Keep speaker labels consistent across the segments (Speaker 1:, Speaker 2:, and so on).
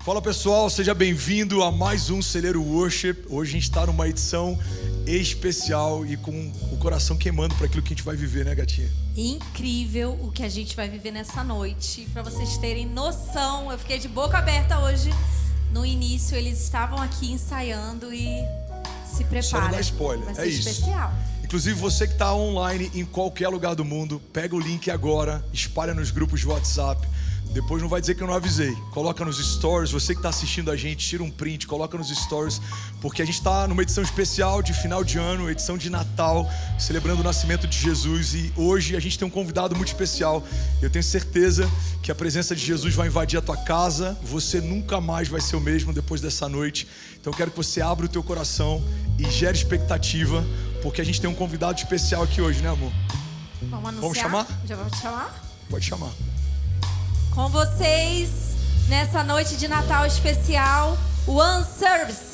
Speaker 1: Fala pessoal, seja bem-vindo a mais um Celeiro Worship. Hoje a gente está numa edição especial e com o coração queimando para aquilo que a gente vai viver, né, gatinha?
Speaker 2: Incrível o que a gente vai viver nessa noite. Para vocês terem noção, eu fiquei de boca aberta hoje. No início eles estavam aqui ensaiando e se preparem.
Speaker 1: Só não dá spoiler,
Speaker 2: vai ser
Speaker 1: é isso.
Speaker 2: especial.
Speaker 1: Inclusive você que está online em qualquer lugar do mundo, pega o link agora, espalha nos grupos de WhatsApp. Depois não vai dizer que eu não avisei. Coloca nos stories, você que está assistindo a gente, tira um print, coloca nos stories, porque a gente está numa edição especial de final de ano, edição de Natal, celebrando o nascimento de Jesus. E hoje a gente tem um convidado muito especial. Eu tenho certeza que a presença de Jesus vai invadir a tua casa. Você nunca mais vai ser o mesmo depois dessa noite. Então eu quero que você abra o teu coração e gere expectativa, porque a gente tem um convidado especial aqui hoje, né, amor?
Speaker 2: Vamos anunciar?
Speaker 1: Vamos chamar?
Speaker 2: Já vou te chamar?
Speaker 1: Pode chamar.
Speaker 2: Com vocês, nessa noite de Natal especial, One Service.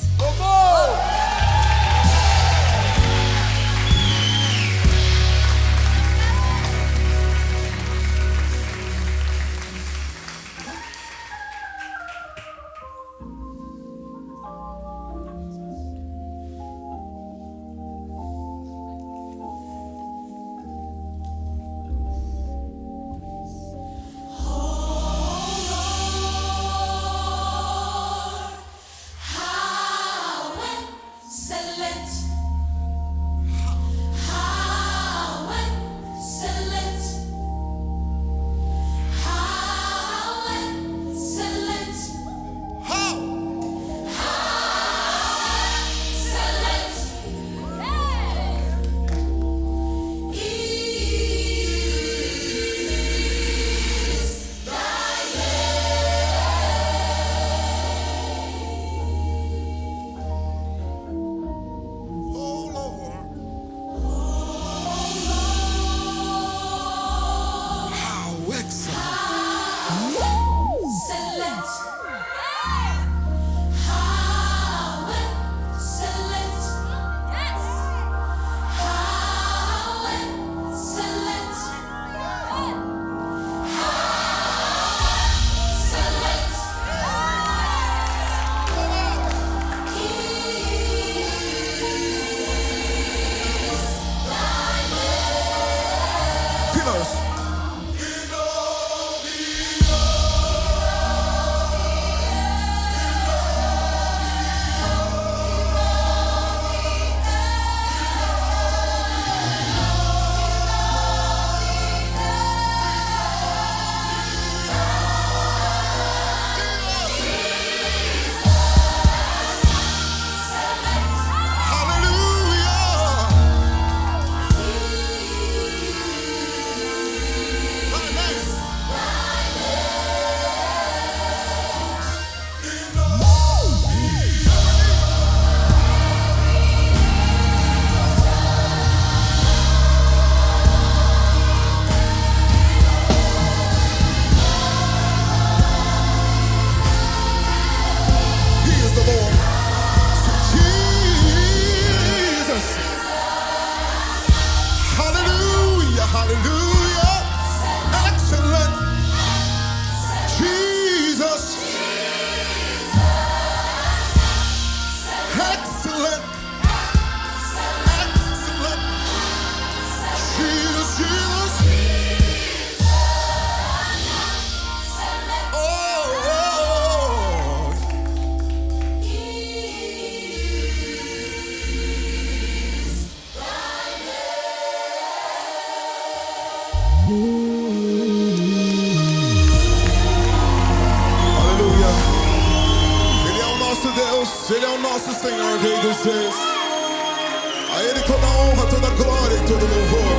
Speaker 3: Ele é o nosso Senhor, Rei dos Reis. A Ele toda honra, toda glória e todo louvor.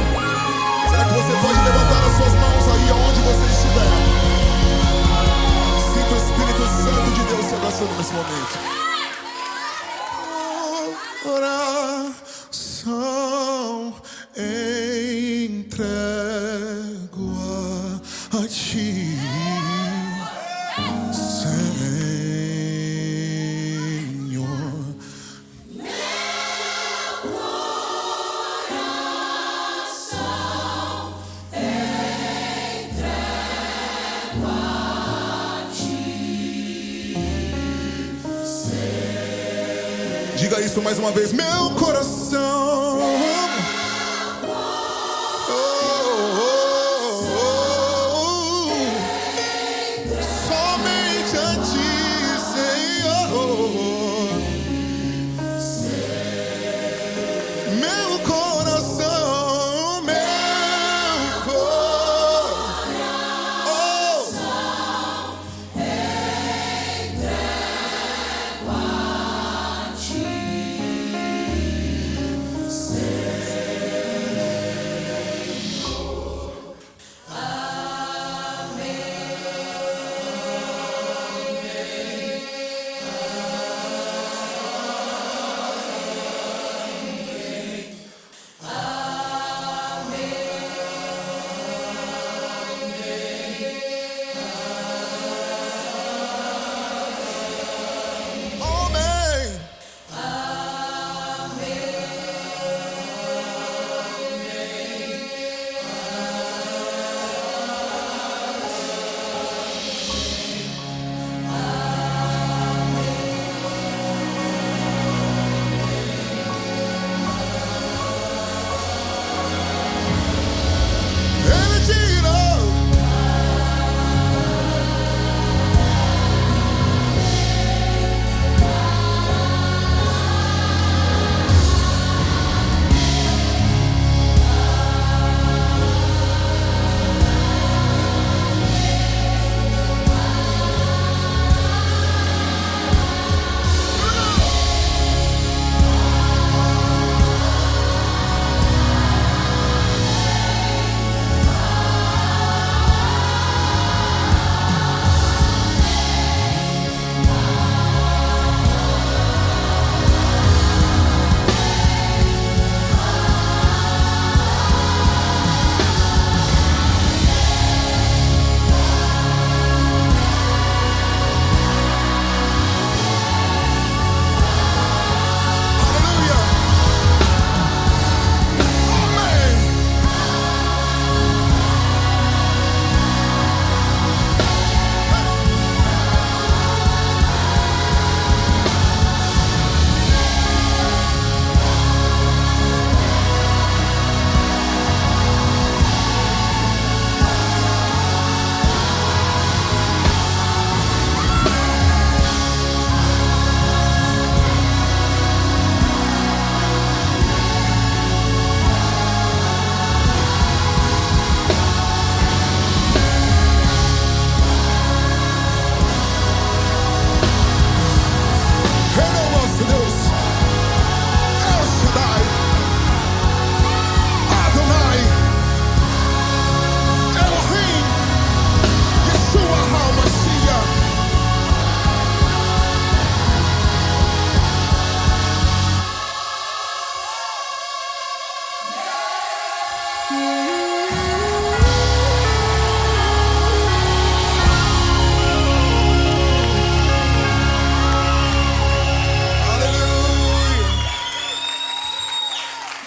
Speaker 3: Será que você pode levantar as suas mãos aí aonde você estiver? Sinta o Espírito Santo de Deus se abraçando nesse momento. Oração entrego a Ti. Diga isso mais uma vez. Meu coração. Somente a ti, Senhor. Meu coração, meu coração.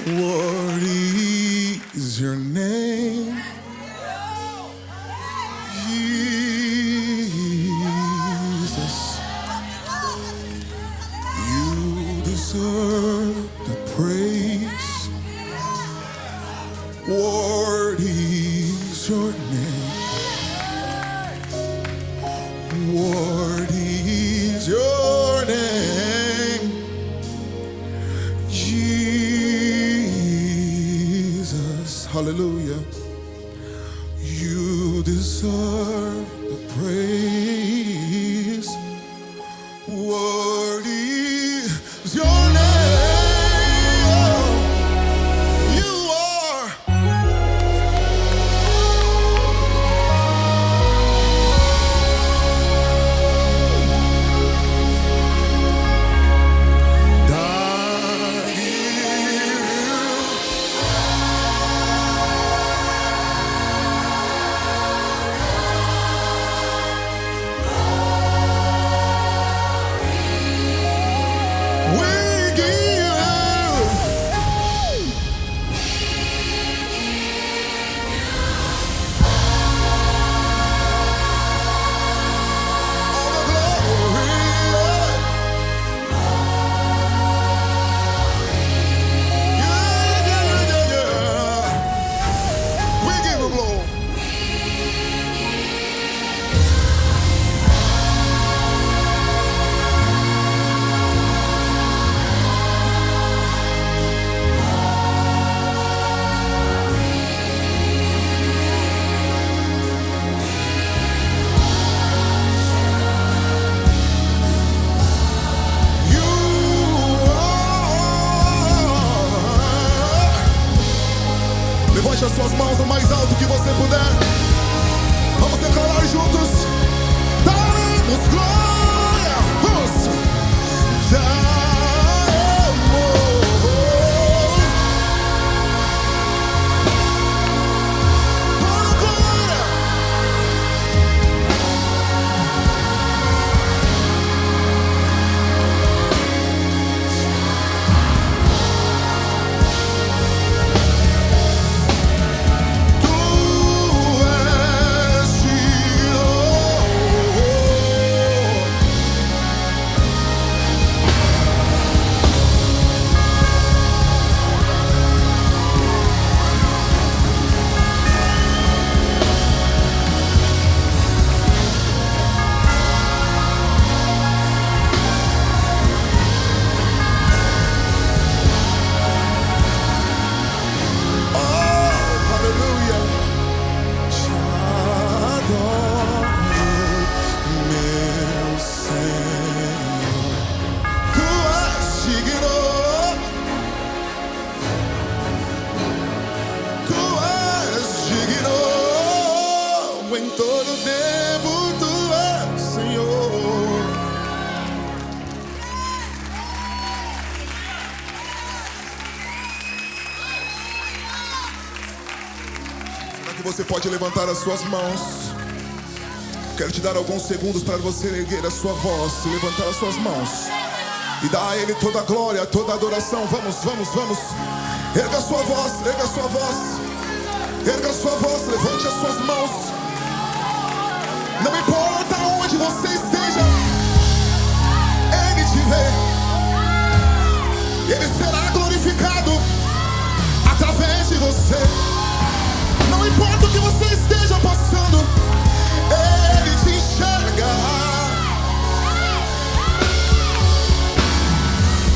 Speaker 3: What is your name? Jesus. You deserve the praise. What is your name? What is your name? Jesus. Hallelujah. You deserve the praise. What is your name? You are. você pode levantar as suas mãos. Quero te dar alguns segundos para você erguer a sua voz e levantar as suas mãos e dar a Ele toda a glória, toda a adoração. Vamos, vamos, vamos. Erga a sua voz, erga a sua voz. Erga a sua voz, levante as suas mãos. Não importa onde você esteja, Ele te vê. Ele será glorificado através de você. Não importa o que você esteja passando, Ele te enxerga.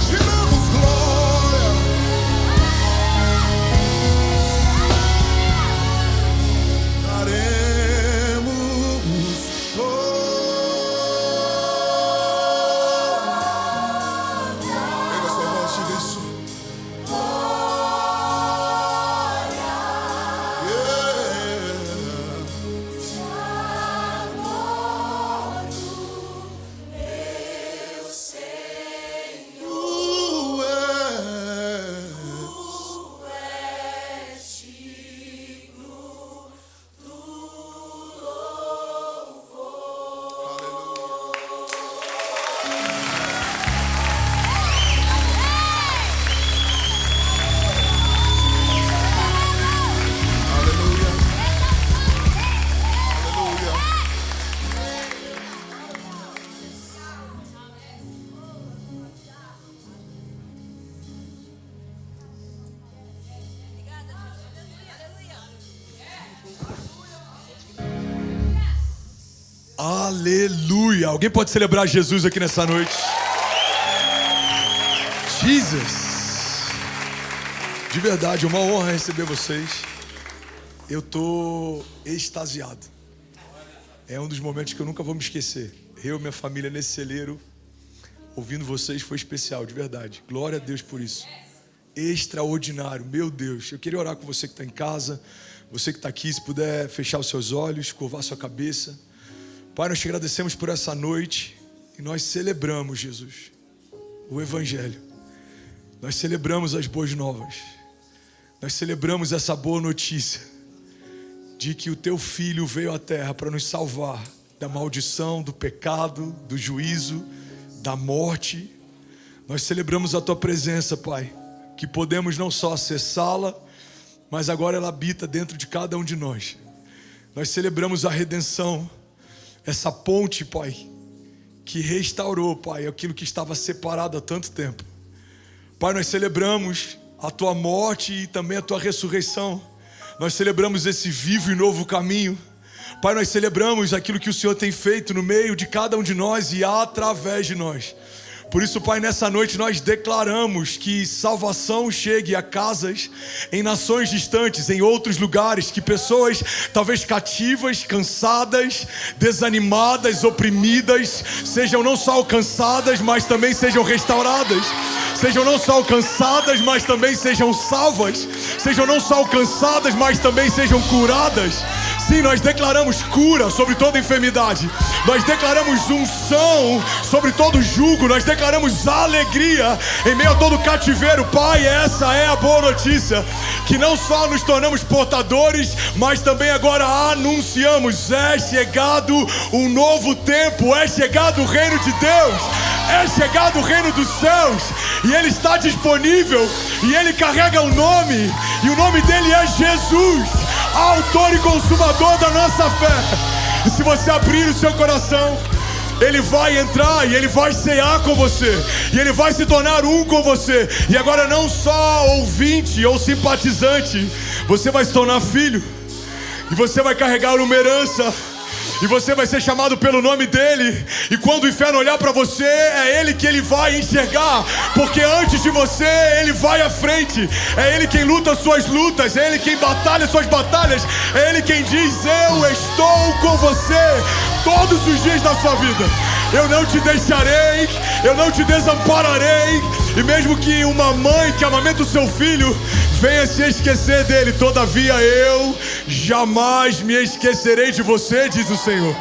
Speaker 3: Te damos glória. Daremos pega sua voz, diga isso.
Speaker 1: Aleluia! Alguém pode celebrar Jesus aqui nessa noite? Jesus! De verdade, é uma honra receber vocês. Eu tô extasiado. É um dos momentos que eu nunca vou me esquecer. Eu e minha família nesse celeiro, ouvindo vocês, foi especial, de verdade. Glória a Deus por isso. Extraordinário, meu Deus. Eu queria orar com você que está em casa, você que está aqui, se puder fechar os seus olhos, curvar sua cabeça. Pai, nós te agradecemos por essa noite e nós celebramos, Jesus, o Evangelho. Nós celebramos as boas novas. Nós celebramos essa boa notícia de que o teu Filho veio à terra para nos salvar da maldição, do pecado, do juízo, da morte. Nós celebramos a tua presença, Pai, que podemos não só acessá-la, mas agora ela habita dentro de cada um de nós. Nós celebramos a redenção, essa ponte, Pai, que restaurou, Pai, aquilo que estava separado há tanto tempo. Pai, nós celebramos a tua morte e também a tua ressurreição. Nós celebramos esse vivo e novo caminho. Pai, nós celebramos aquilo que o Senhor tem feito no meio de cada um de nós e através de nós. Por isso, Pai, nessa noite nós declaramos que salvação chegue a casas em nações distantes, em outros lugares, que pessoas talvez cativas, cansadas, desanimadas, oprimidas, sejam não só alcançadas, mas também sejam restauradas. Sejam não só alcançadas, mas também sejam salvas. Sejam não só alcançadas, mas também sejam curadas. Sim, nós declaramos cura sobre toda enfermidade. Nós declaramos unção sobre todo jugo. Nós declaramos alegria em meio a todo cativeiro. Pai, essa é a boa notícia, que não só nos tornamos portadores, mas também agora anunciamos: é chegado um novo tempo, é chegado o reino de Deus, é chegado o reino dos céus, e Ele está disponível, e Ele carrega o nome, e o nome dele é Jesus, autor e consumador da nossa fé. E se você abrir o seu coração, Ele vai entrar e Ele vai cear com você, e Ele vai se tornar um com você. E agora não só ouvinte ou simpatizante, você vai se tornar filho, e você vai carregar uma herança, e você vai ser chamado pelo nome dele. E quando o inferno olhar para você, é ele que ele vai enxergar, porque antes de você ele vai à frente. É ele quem luta as suas lutas, é ele quem batalha as suas batalhas, é ele quem diz: eu estou com você todos os dias da sua vida. Eu não te deixarei, eu não te desampararei. E mesmo que uma mãe que amamenta o seu filho venha se esquecer dele, todavia eu jamais me esquecerei de você, diz o Senhor.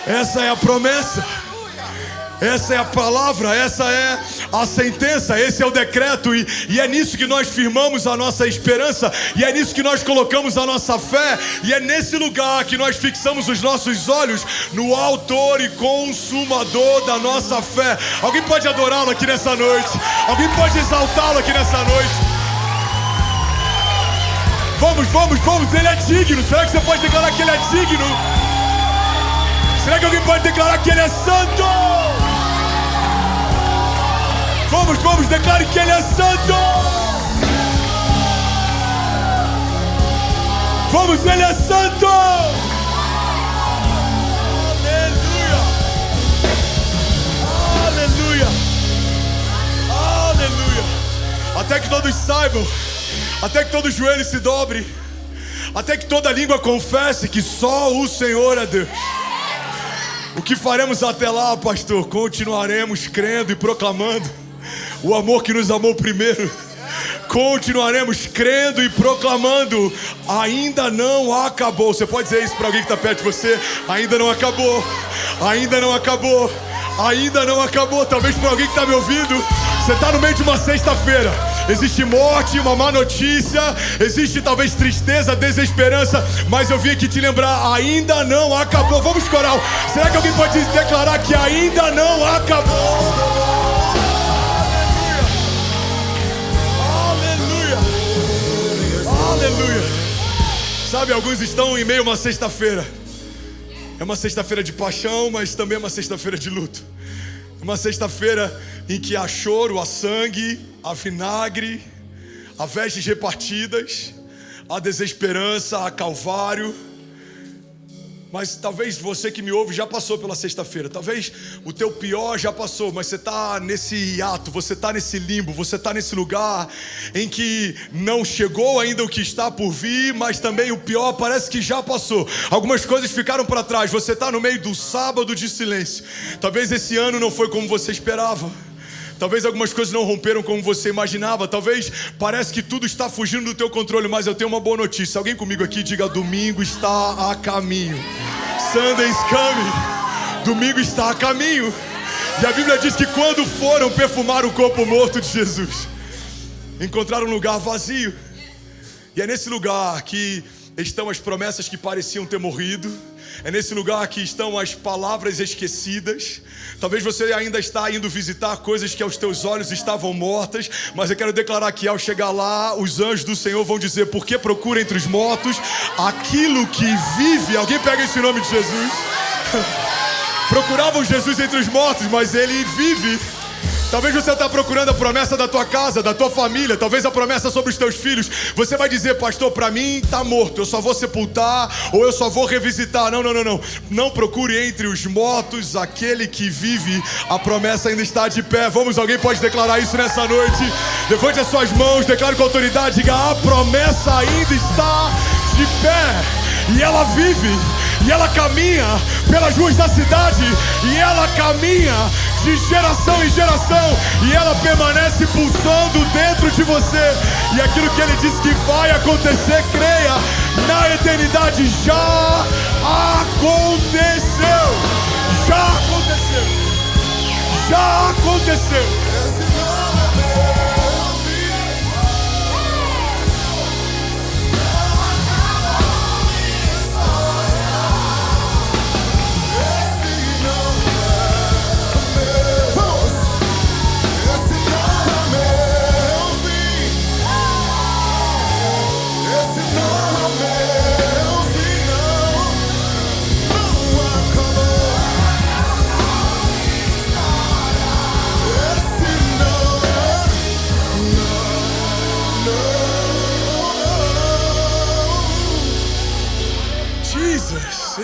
Speaker 1: Essa é a promessa, essa é a palavra, essa é a sentença, esse é o decreto, e é nisso que nós firmamos a nossa esperança, e é nisso que nós colocamos a nossa fé, e é nesse lugar que nós fixamos os nossos olhos no autor e consumador da nossa fé. Alguém pode adorá-lo aqui nessa noite? Alguém pode exaltá-lo aqui nessa noite? Vamos, ele é digno. Será que você pode declarar que ele é digno? Será que alguém pode declarar que ele é santo? Vamos, declare que ele é santo. Vamos, ele é santo. Aleluia. Aleluia. Aleluia. Até que todos saibam, até que todo joelho se dobre, até que toda língua confesse que só o Senhor é Deus. O que faremos até lá, pastor? Continuaremos crendo e proclamando o amor que nos amou primeiro. Continuaremos crendo e proclamando. Ainda não acabou. Você pode dizer isso para alguém que está perto de você? Ainda não acabou. Ainda não acabou. Ainda não acabou. Talvez para alguém que está me ouvindo, você está no meio de uma sexta-feira. Existe morte, uma má notícia, existe talvez tristeza, desesperança, mas eu vim aqui te lembrar, ainda não acabou. Vamos, coral. Será que alguém pode declarar que ainda não acabou? Aleluia. Aleluia. Sabe, alguns estão em meio a uma sexta-feira. É uma sexta-feira de paixão, mas também é uma sexta-feira de luto. Uma sexta-feira em que há choro, há sangue, há vinagre, há vestes repartidas, há desesperança, há calvário. Mas talvez você que me ouve já passou pela sexta-feira. Talvez o teu pior já passou, mas você está nesse hiato, você está nesse limbo, você está nesse lugar em que não chegou ainda o que está por vir, mas também o pior parece que já passou. Algumas coisas ficaram para trás, você está no meio do sábado de silêncio. Talvez esse ano não foi como você esperava. Talvez algumas coisas não romperam como você imaginava. Talvez parece que tudo está fugindo do teu controle, mas eu tenho uma boa notícia. Alguém comigo aqui diga: domingo está a caminho. Sunday's coming. Domingo está a caminho. E a Bíblia diz que quando foram perfumar o corpo morto de Jesus, encontraram um lugar vazio. E é nesse lugar que estão as promessas que pareciam ter morrido. É nesse lugar que estão as palavras esquecidas. Talvez você ainda está indo visitar coisas que aos teus olhos estavam mortas, mas eu quero declarar que ao chegar lá, os anjos do Senhor vão dizer: por que procura entre os mortos aquilo que vive? Alguém pega esse nome de Jesus? Procuravam Jesus entre os mortos, mas ele vive. Talvez você está procurando a promessa da tua casa, da tua família, talvez a promessa sobre os teus filhos. Você vai dizer: pastor, para mim está morto, eu só vou sepultar ou eu só vou revisitar. Não. Não procure entre os mortos aquele que vive, a promessa ainda está de pé. Vamos, alguém pode declarar isso nessa noite? Levante as suas mãos, declare com autoridade, diga: a promessa ainda está de pé. E ela vive, e ela caminha pelas ruas da cidade, e ela caminha de geração em geração, e ela permanece pulsando dentro de você. E aquilo que ele disse que vai acontecer, creia, na eternidade já aconteceu. Já aconteceu. Já aconteceu.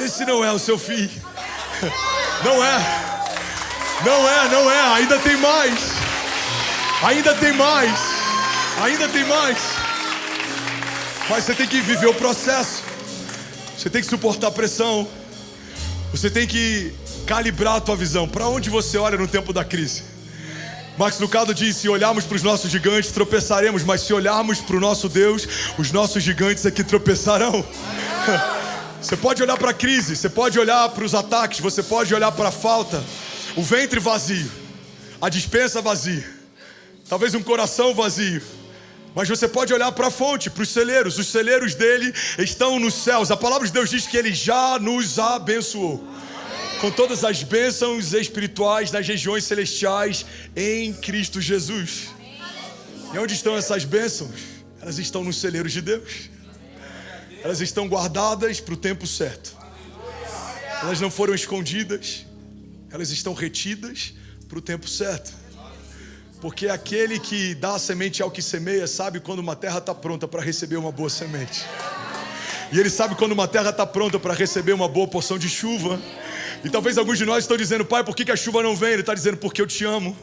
Speaker 1: Esse não é o seu fim. Não é. Ainda tem mais. Ainda tem mais. Mas você tem que viver o processo. Você tem que suportar a pressão. Você tem que calibrar a tua visão. Para onde você olha no tempo da crise? Max Lucado diz: se olharmos para os nossos gigantes, tropeçaremos. Mas se olharmos para o nosso Deus, os nossos gigantes é que tropeçarão. Você pode olhar para a crise, você pode olhar para os ataques, você pode olhar para a falta, o ventre vazio, a despensa vazia. talvez um coração vazio. Mas você pode olhar para a fonte, para os celeiros dele estão nos céus. A palavra de Deus diz que ele já nos abençoou com todas as bênçãos espirituais das regiões celestiais em Cristo Jesus. E onde estão essas bênçãos? Elas estão nos celeiros de Deus. Elas estão guardadas para o tempo certo. Elas não foram escondidas, elas estão retidas para o tempo certo. Porque aquele que dá a semente ao que semeia sabe quando uma terra está pronta para receber uma boa semente. E ele sabe quando uma terra está pronta para receber uma boa porção de chuva. E talvez alguns de nós estão dizendo: pai, por que a chuva não vem? Ele está dizendo: porque eu te amo.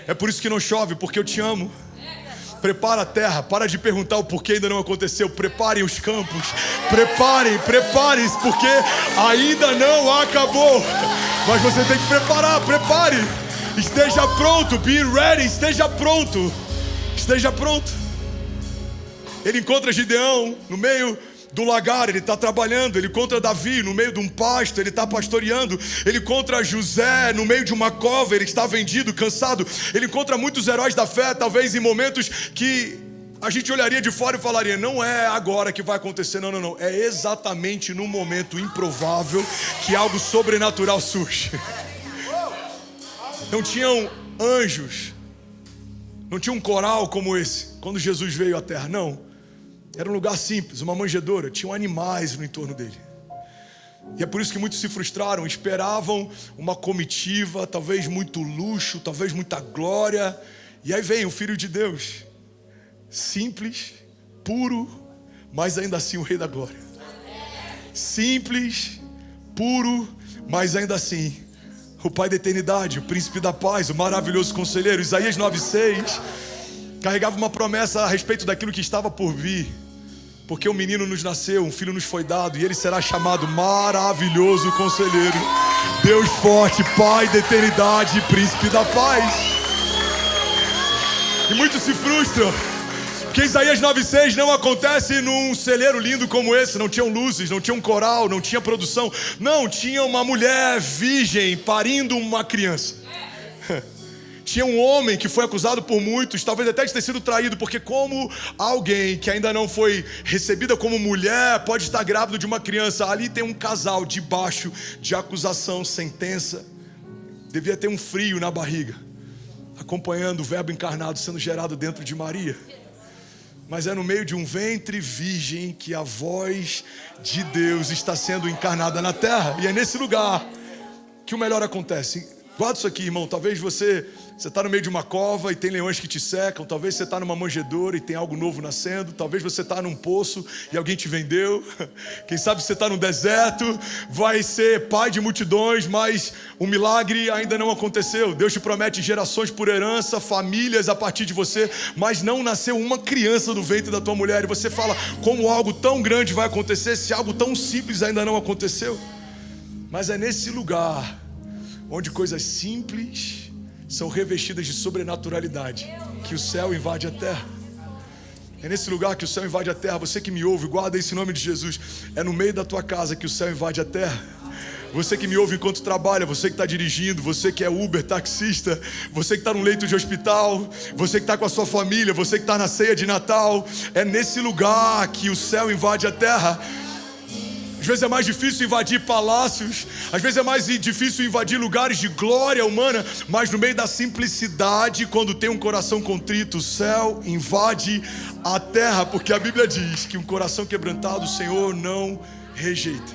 Speaker 1: É por isso que não chove, porque eu te amo. Prepara a terra, para de perguntar o porquê ainda não aconteceu. Preparem os campos, preparem-se, porque ainda não acabou. Mas você tem que preparar, prepare. Esteja pronto, be ready, esteja pronto. Ele encontra Gideão no meio do lagar, ele está trabalhando. Ele encontra Davi no meio de um pasto, ele está pastoreando. Ele encontra José no meio de uma cova, ele está vendido, cansado. Ele encontra muitos heróis da fé, talvez em momentos que a gente olharia de fora e falaria: não é agora que vai acontecer, não. É exatamente no momento improvável que algo sobrenatural surge. Não tinham anjos, não tinha um coral como esse quando Jesus veio à terra, não. Era um lugar simples, uma manjedoura, tinham animais no entorno dele. E é por isso que muitos se frustraram, esperavam uma comitiva, talvez muito luxo, talvez muita glória. E aí vem o Filho de Deus, simples, puro, mas ainda assim o Rei da Glória. Simples, puro, mas ainda assim o Pai da eternidade, o Príncipe da paz, o maravilhoso conselheiro. Isaías 9:6 carregava uma promessa a respeito daquilo que estava por vir. Porque um menino nos nasceu, um filho nos foi dado, e ele será chamado maravilhoso conselheiro, Deus forte, Pai da eternidade, Príncipe da paz. E muitos se frustram, porque Isaías 9:6 não acontece num celeiro lindo como esse. Não tinham luzes, não tinha um coral, não tinha produção. Não, tinha uma mulher virgem parindo uma criança. Tinha um homem que foi acusado por muitos, talvez até de ter sido traído, porque como alguém que ainda não foi recebida como mulher pode estar grávido de uma criança? Ali tem um casal debaixo de acusação, sentença. Devia ter um frio na barriga, acompanhando o verbo encarnado sendo gerado dentro de Maria. Mas é no meio de um ventre virgem que a voz de Deus está sendo encarnada na terra. E é nesse lugar que o melhor acontece. Guarda isso aqui, irmão. Talvez você está no meio de uma cova e tem leões que te secam. Talvez você está numa manjedoura e tem algo novo nascendo. Talvez você está num poço e alguém te vendeu. Quem sabe você está no deserto, vai ser pai de multidões, mas o milagre ainda não aconteceu. Deus te promete gerações por herança, famílias a partir de você, mas não nasceu uma criança do ventre da tua mulher. E você fala: como algo tão grande vai acontecer se algo tão simples ainda não aconteceu? Mas é nesse lugar onde coisas simples são revestidas de sobrenaturalidade que o céu invade a terra. É nesse lugar que o céu invade a terra. Você que me ouve, guarda esse nome de Jesus. É no meio da tua casa que o céu invade a terra. Você que me ouve enquanto trabalha, você que está dirigindo, você que é Uber, taxista, você que está no leito de hospital, você que está com a sua família, você que está na ceia de Natal. É nesse lugar que o céu invade a terra. Às vezes é mais difícil invadir palácios, às vezes é mais difícil invadir lugares de glória humana, mas no meio da simplicidade, quando tem um coração contrito, o céu invade a terra, porque a Bíblia diz que um coração quebrantado o Senhor não rejeita.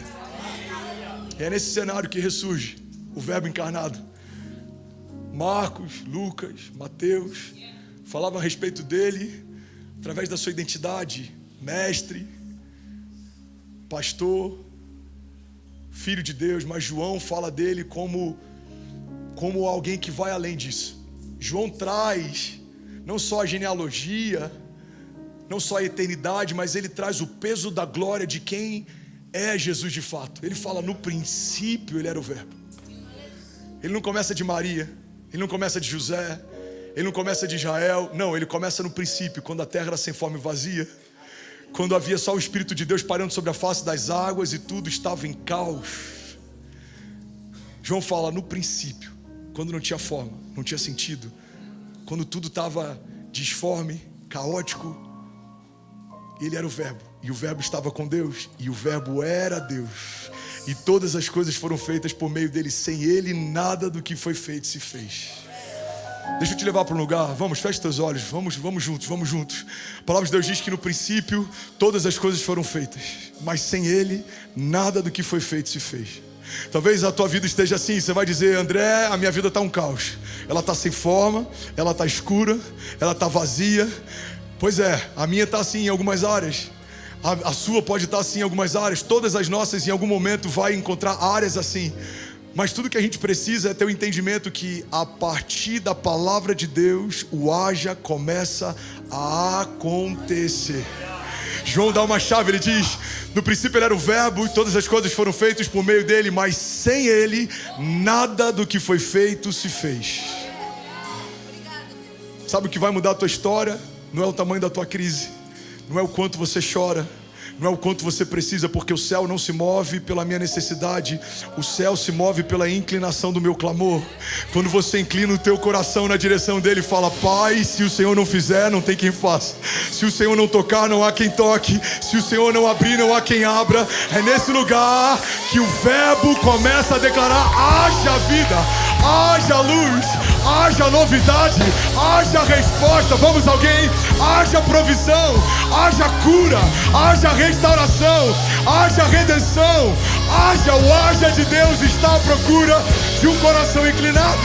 Speaker 1: E é nesse cenário que ressurge o verbo encarnado. Marcos, Lucas, Mateus falavam a respeito dele através da sua identidade: mestre, pastor, filho de Deus. Mas João fala dele como alguém que vai além disso. João traz não só a genealogia, não só a eternidade, mas ele traz o peso da glória de quem é Jesus de fato. Ele fala: no princípio ele era o verbo. Ele não começa de Maria, ele não começa de José, ele não começa de Israel. Não, ele começa no princípio, quando a terra era sem forma e vazia, quando havia só o Espírito de Deus parando sobre a face das águas e tudo estava em caos. João fala: no princípio, quando não tinha forma, não tinha sentido, quando tudo estava disforme, caótico, ele era o Verbo. E o Verbo estava com Deus. E o Verbo era Deus. E todas as coisas foram feitas por meio dele. Sem ele, nada do que foi feito se fez. Deixa eu te levar para um lugar. Vamos, fecha teus olhos. Vamos juntos. A palavra de Deus diz que no princípio todas as coisas foram feitas, mas sem ele, nada do que foi feito se fez. Talvez a tua vida esteja assim. Você vai dizer: André, a minha vida está um caos. Ela está sem forma, ela está escura, ela está vazia. Pois é, a minha está assim em algumas áreas. A sua pode estar assim em algumas áreas. Todas as nossas em algum momento vai encontrar áreas assim. Mas tudo que a gente precisa é ter o entendimento que a partir da palavra de Deus, o haja começa a acontecer. João dá uma chave, ele diz: no princípio ele era o Verbo e todas as coisas foram feitas por meio dele, mas sem ele, nada do que foi feito se fez. Sabe o que vai mudar a tua história? Não é o tamanho da tua crise, não é o quanto você chora, não é o quanto você precisa, porque o céu não se move pela minha necessidade, o céu se move pela inclinação do meu clamor. Quando você inclina o teu coração na direção dele e fala: Pai, se o Senhor não fizer, não tem quem faça. Se o Senhor não tocar, não há quem toque. Se o Senhor não abrir, não há quem abra. É nesse lugar que o Verbo começa a declarar: haja vida, haja luz, haja novidade, haja resposta. Vamos, alguém? Haja provisão, haja cura, haja restauração, haja redenção, o haja de Deus está à procura de um coração inclinado.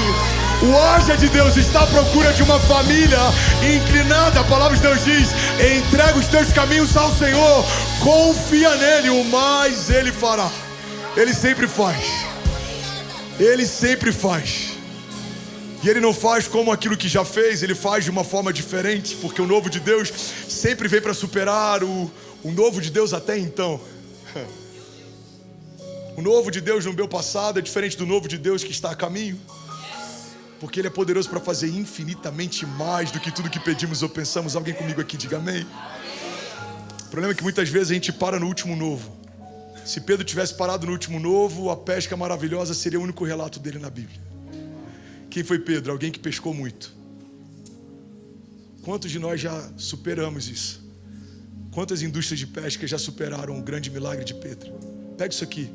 Speaker 1: O haja de Deus está à procura de uma família inclinada. A palavra de Deus diz: entrega os teus caminhos ao Senhor, confia nele, o mais ele fará. Ele sempre faz. Ele sempre faz. E ele não faz como aquilo que já fez, ele faz de uma forma diferente, porque o novo de Deus sempre vem para superar o novo de Deus até então. O novo de Deus no meu passado é diferente do novo de Deus que está a caminho, porque ele é poderoso para fazer infinitamente mais do que tudo que pedimos ou pensamos. Alguém comigo aqui, diga amém. O problema é que muitas vezes a gente para no último novo. Se Pedro tivesse parado no último novo, a pesca maravilhosa seria o único relato dele na Bíblia. Quem foi Pedro? Alguém que pescou muito. Quantos de nós já superamos isso? Quantas indústrias de pesca já superaram o grande milagre de Pedro? Pega isso aqui.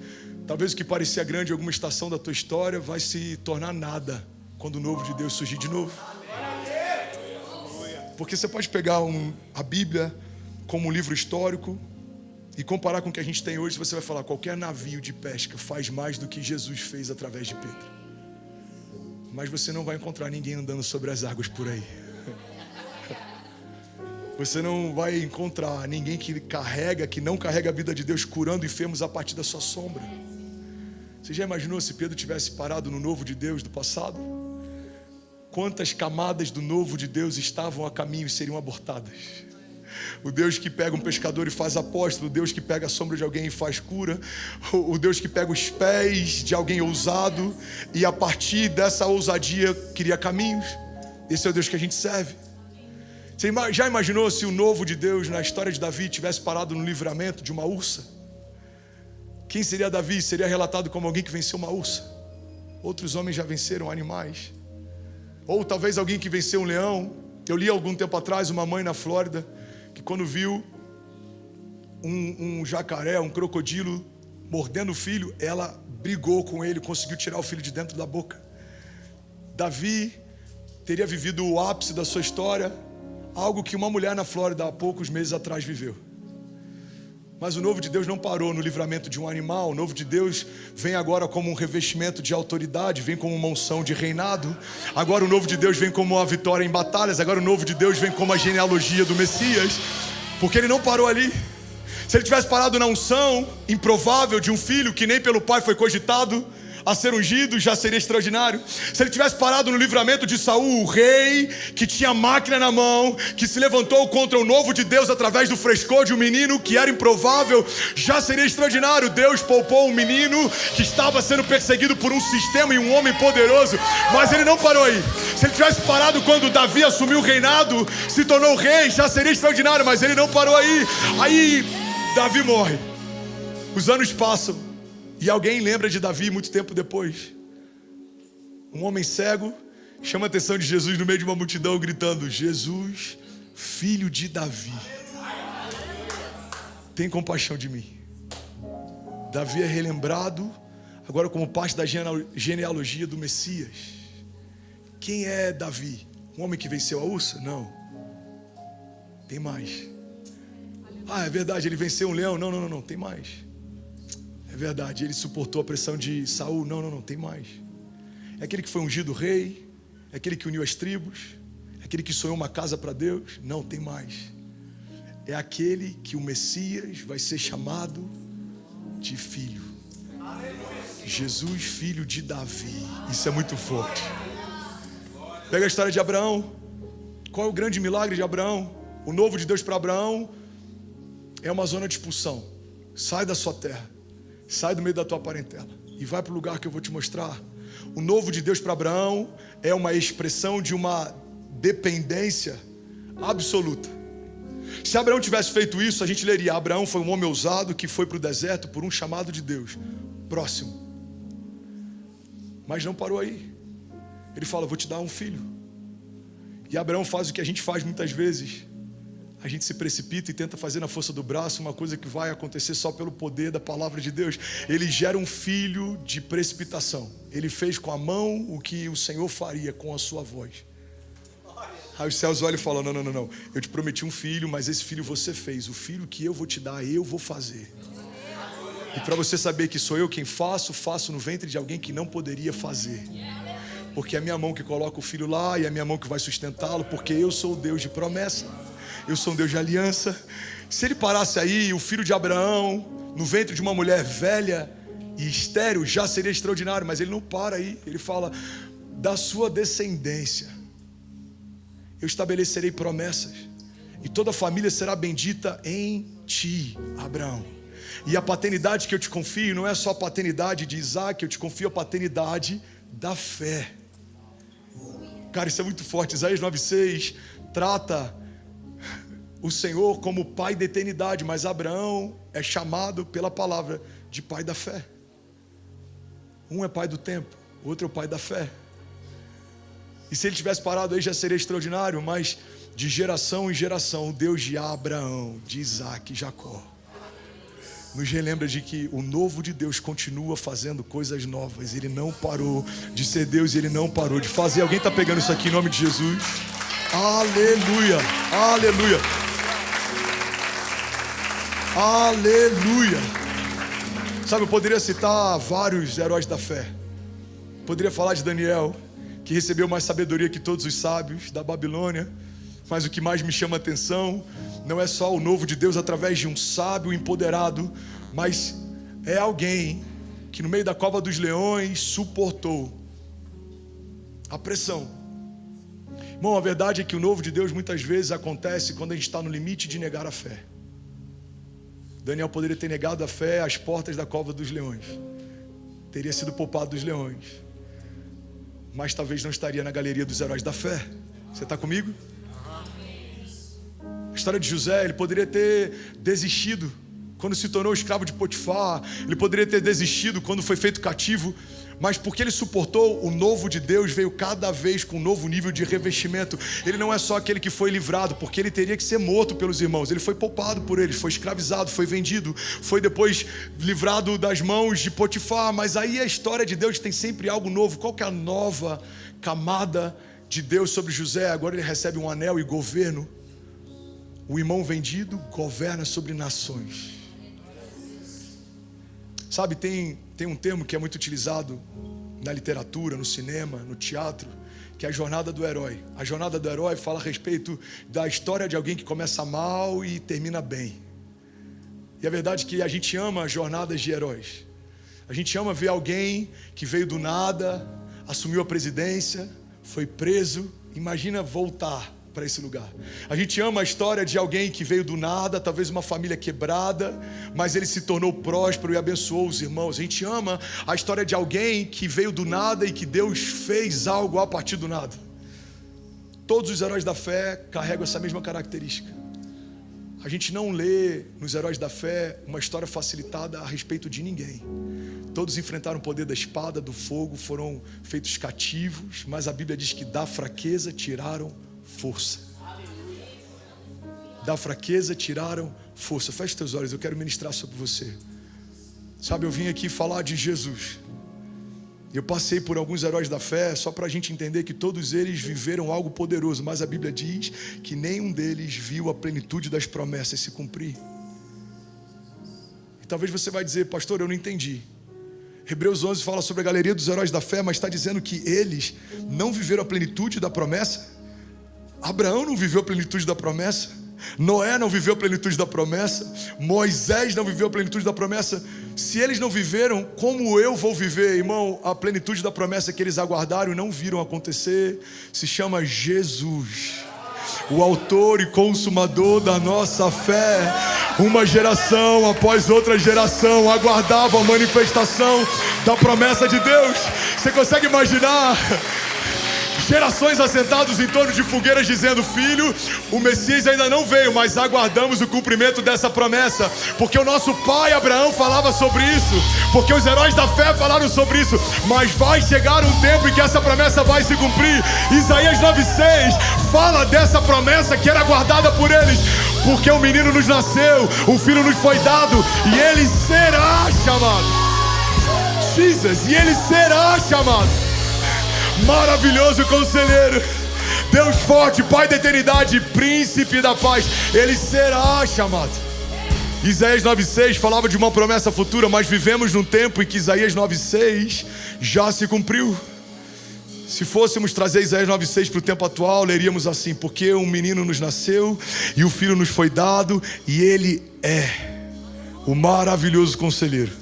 Speaker 1: Talvez o que parecia grande em alguma estação da tua história vai se tornar nada quando o novo de Deus surgir de novo. Porque você pode pegar a Bíblia como um livro histórico e comparar com o que a gente tem hoje. Você vai falar: qualquer navio de pesca faz mais do que Jesus fez através de Pedro. Mas você não vai encontrar ninguém andando sobre as águas por aí. Você não vai encontrar ninguém que não carrega a vida de Deus, curando enfermos a partir da sua sombra. Você já imaginou se Pedro tivesse parado no novo de Deus do passado? Quantas camadas do novo de Deus estavam a caminho e seriam abortadas? O Deus que pega um pescador e faz apóstolo, o Deus que pega a sombra de alguém e faz cura, o Deus que pega os pés de alguém ousado e a partir dessa ousadia cria caminhos. Esse é o Deus que a gente serve. Você já imaginou se o novo de Deus na história de Davi tivesse parado no livramento de uma ursa? Quem seria Davi? Seria relatado como alguém que venceu uma ursa. Outros homens já venceram animais. Ou talvez alguém que venceu um leão. Eu li algum tempo atrás uma mãe na Flórida que quando viu um jacaré, um crocodilo mordendo o filho, ela brigou com ele, conseguiu tirar o filho de dentro da boca. Davi teria vivido o ápice da sua história, algo que uma mulher na Flórida há poucos meses atrás viveu. Mas o novo de Deus não parou no livramento de um animal. O novo de Deus vem agora como um revestimento de autoridade, vem como uma unção de reinado. Agora o novo de Deus vem como uma vitória em batalhas. Agora o novo de Deus vem como a genealogia do Messias, porque ele não parou ali. Se ele tivesse parado na unção improvável de um filho que nem pelo pai foi cogitado a ser ungido, já seria extraordinário. Se ele tivesse parado no livramento de Saul, o rei que tinha máquina na mão, que se levantou contra o novo de Deus através do frescor de um menino que era improvável, já seria extraordinário. Deus poupou um menino que estava sendo perseguido por um sistema e um homem poderoso, mas ele não parou aí. Se ele tivesse parado quando Davi assumiu o reinado, se tornou rei, já seria extraordinário, mas ele não parou aí. Aí Davi morre, os anos passam e alguém lembra de Davi muito tempo depois. Um homem cego Chama a atenção de Jesus no meio de uma multidão gritando: Jesus, filho de Davi, tem compaixão de mim. Davi é relembrado agora como parte da genealogia do Messias. Quem é Davi? Um homem que venceu a ursa? Não. Tem mais. Ah, é verdade, ele venceu um leão? Não, tem mais. É verdade, ele suportou a pressão de Saul? Não, tem mais. É aquele que foi ungido rei? É aquele que uniu as tribos? É aquele que sonhou uma casa para Deus? Não, tem mais. É aquele que o Messias vai ser chamado de filho. Jesus, filho de Davi. Isso é muito forte. Pega a história de Abraão. Qual é o grande milagre de Abraão? O novo de Deus para Abraão é uma zona de expulsão. Sai da sua terra, sai do meio da tua parentela e vai para o lugar que eu vou te mostrar. O novo de Deus para Abraão é uma expressão de uma dependência absoluta. Se Abraão tivesse feito isso, a gente leria: Abraão foi um homem ousado que foi para o deserto por um chamado de Deus. Próximo. Mas não parou aí. Ele fala: vou te dar um filho. E Abraão faz o que a gente faz muitas vezes. A gente se precipita e tenta fazer na força do braço uma coisa que vai acontecer só pelo poder da palavra de Deus. Ele gera um filho de precipitação. Ele fez com a mão o que o Senhor faria com a sua voz. Aí os céus olham e falam: não, eu te prometi um filho, mas esse filho você fez. O filho que eu vou te dar, eu vou fazer. E para você saber que sou eu quem faço no ventre de alguém que não poderia fazer. Porque é a minha mão que coloca o filho lá, e é a minha mão que vai sustentá-lo, porque eu sou o Deus de promessa, eu sou um Deus de aliança. Se ele parasse aí, o filho de Abraão, no ventre de uma mulher velha e estéril, já seria extraordinário, mas ele não para aí. Ele fala: da sua descendência eu estabelecerei promessas, e toda a família será bendita em ti, Abraão. E a paternidade que eu te confio não é só a paternidade de Isaac, eu te confio a paternidade da fé. Cara, isso é muito forte. Isaías 9,6 trata o Senhor como pai da eternidade, mas Abraão é chamado pela palavra de pai da fé. Um é pai do tempo, o outro é o pai da fé. E se ele tivesse parado aí já seria extraordinário, mas de geração em geração, o Deus de Abraão, de Isaac e Jacó nos relembra de que o novo de Deus continua fazendo coisas novas. Ele não parou de ser Deus, ele não parou de fazer. Alguém está pegando isso aqui em nome de Jesus? Aleluia, aleluia, aleluia. Sabe, eu poderia citar vários heróis da fé. Poderia falar de Daniel, que recebeu mais sabedoria que todos os sábios da Babilônia. Mas o que mais me chama a atenção não é só o novo de Deus através de um sábio empoderado, mas é alguém que no meio da cova dos leões suportou a pressão. Irmão, a verdade é que o novo de Deus muitas vezes acontece quando a gente está no limite de negar a fé. Daniel poderia ter negado a fé às portas da cova dos leões, teria sido poupado dos leões, mas talvez não estaria na galeria dos heróis da fé. Você está comigo? A história de José, ele poderia ter desistido quando se tornou escravo de Potifar, ele poderia ter desistido quando foi feito cativo, mas porque ele suportou, o novo de Deus veio cada vez com um novo nível de revestimento. Ele não é só aquele que foi livrado, porque ele teria que ser morto pelos irmãos. Ele foi poupado por eles, foi escravizado, foi vendido, foi depois livrado das mãos de Potifar. Mas aí a história de Deus tem sempre algo novo. Qual que é a nova camada de Deus sobre José? Agora ele recebe um anel e governo. O irmão vendido governa sobre nações. Sabe, tem um termo que é muito utilizado na literatura, no cinema, no teatro, que é a jornada do herói. A jornada do herói fala a respeito da história de alguém que começa mal e termina bem. E a verdade é que a gente ama jornadas de heróis. A gente ama ver alguém que veio do nada, assumiu a presidência, foi preso, imagina voltar para esse lugar. A gente ama a história de alguém que veio do nada, talvez uma família quebrada, mas ele se tornou próspero e abençoou os irmãos. A gente ama a história de alguém que veio do nada e que Deus fez algo a partir do nada. Todos os heróis da fé carregam essa mesma característica. A gente não lê nos Heróis da Fé uma história facilitada a respeito de ninguém. Todos enfrentaram o poder da espada, do fogo, foram feitos cativos, mas a Bíblia diz que da fraqueza tiraram força. Da fraqueza tiraram força. Feche teus olhos, eu quero ministrar sobre você. Sabe, eu vim aqui falar de Jesus. Eu passei por alguns heróis da fé só para a gente entender que todos eles viveram algo poderoso, mas a Bíblia diz que nenhum deles viu a plenitude das promessas se cumprir. E talvez você vai dizer, pastor, eu não entendi. Hebreus 11 fala sobre a galeria dos heróis da fé, mas está dizendo que eles não viveram a plenitude da promessa. Abraão não viveu a plenitude da promessa. Noé não viveu a plenitude da promessa. Moisés não viveu a plenitude da promessa. Se eles não viveram, como eu vou viver, irmão? A plenitude da promessa que eles aguardaram e não viram acontecer se chama Jesus, o autor e consumador da nossa fé. Uma geração após outra geração aguardava a manifestação da promessa de Deus. Você consegue imaginar? Gerações assentados em torno de fogueiras dizendo, filho, o Messias ainda não veio, mas aguardamos o cumprimento dessa promessa, porque o nosso pai Abraão falava sobre isso, porque os heróis da fé falaram sobre isso, mas vai chegar um tempo em que essa promessa vai se cumprir. Isaías 9:6 fala dessa promessa que era guardada por eles, porque um menino nos nasceu, um filho nos foi dado, e ele será chamado Jesus, e ele será chamado Maravilhoso Conselheiro, Deus forte, Pai da eternidade, Príncipe da paz. Ele será chamado. Isaías 9:6 falava de uma promessa futura, mas vivemos num tempo em que Isaías 9:6 já se cumpriu. Se fôssemos trazer Isaías 9:6 para o tempo atual, leríamos assim: porque um menino nos nasceu e o filho nos foi dado, e ele é o maravilhoso Conselheiro,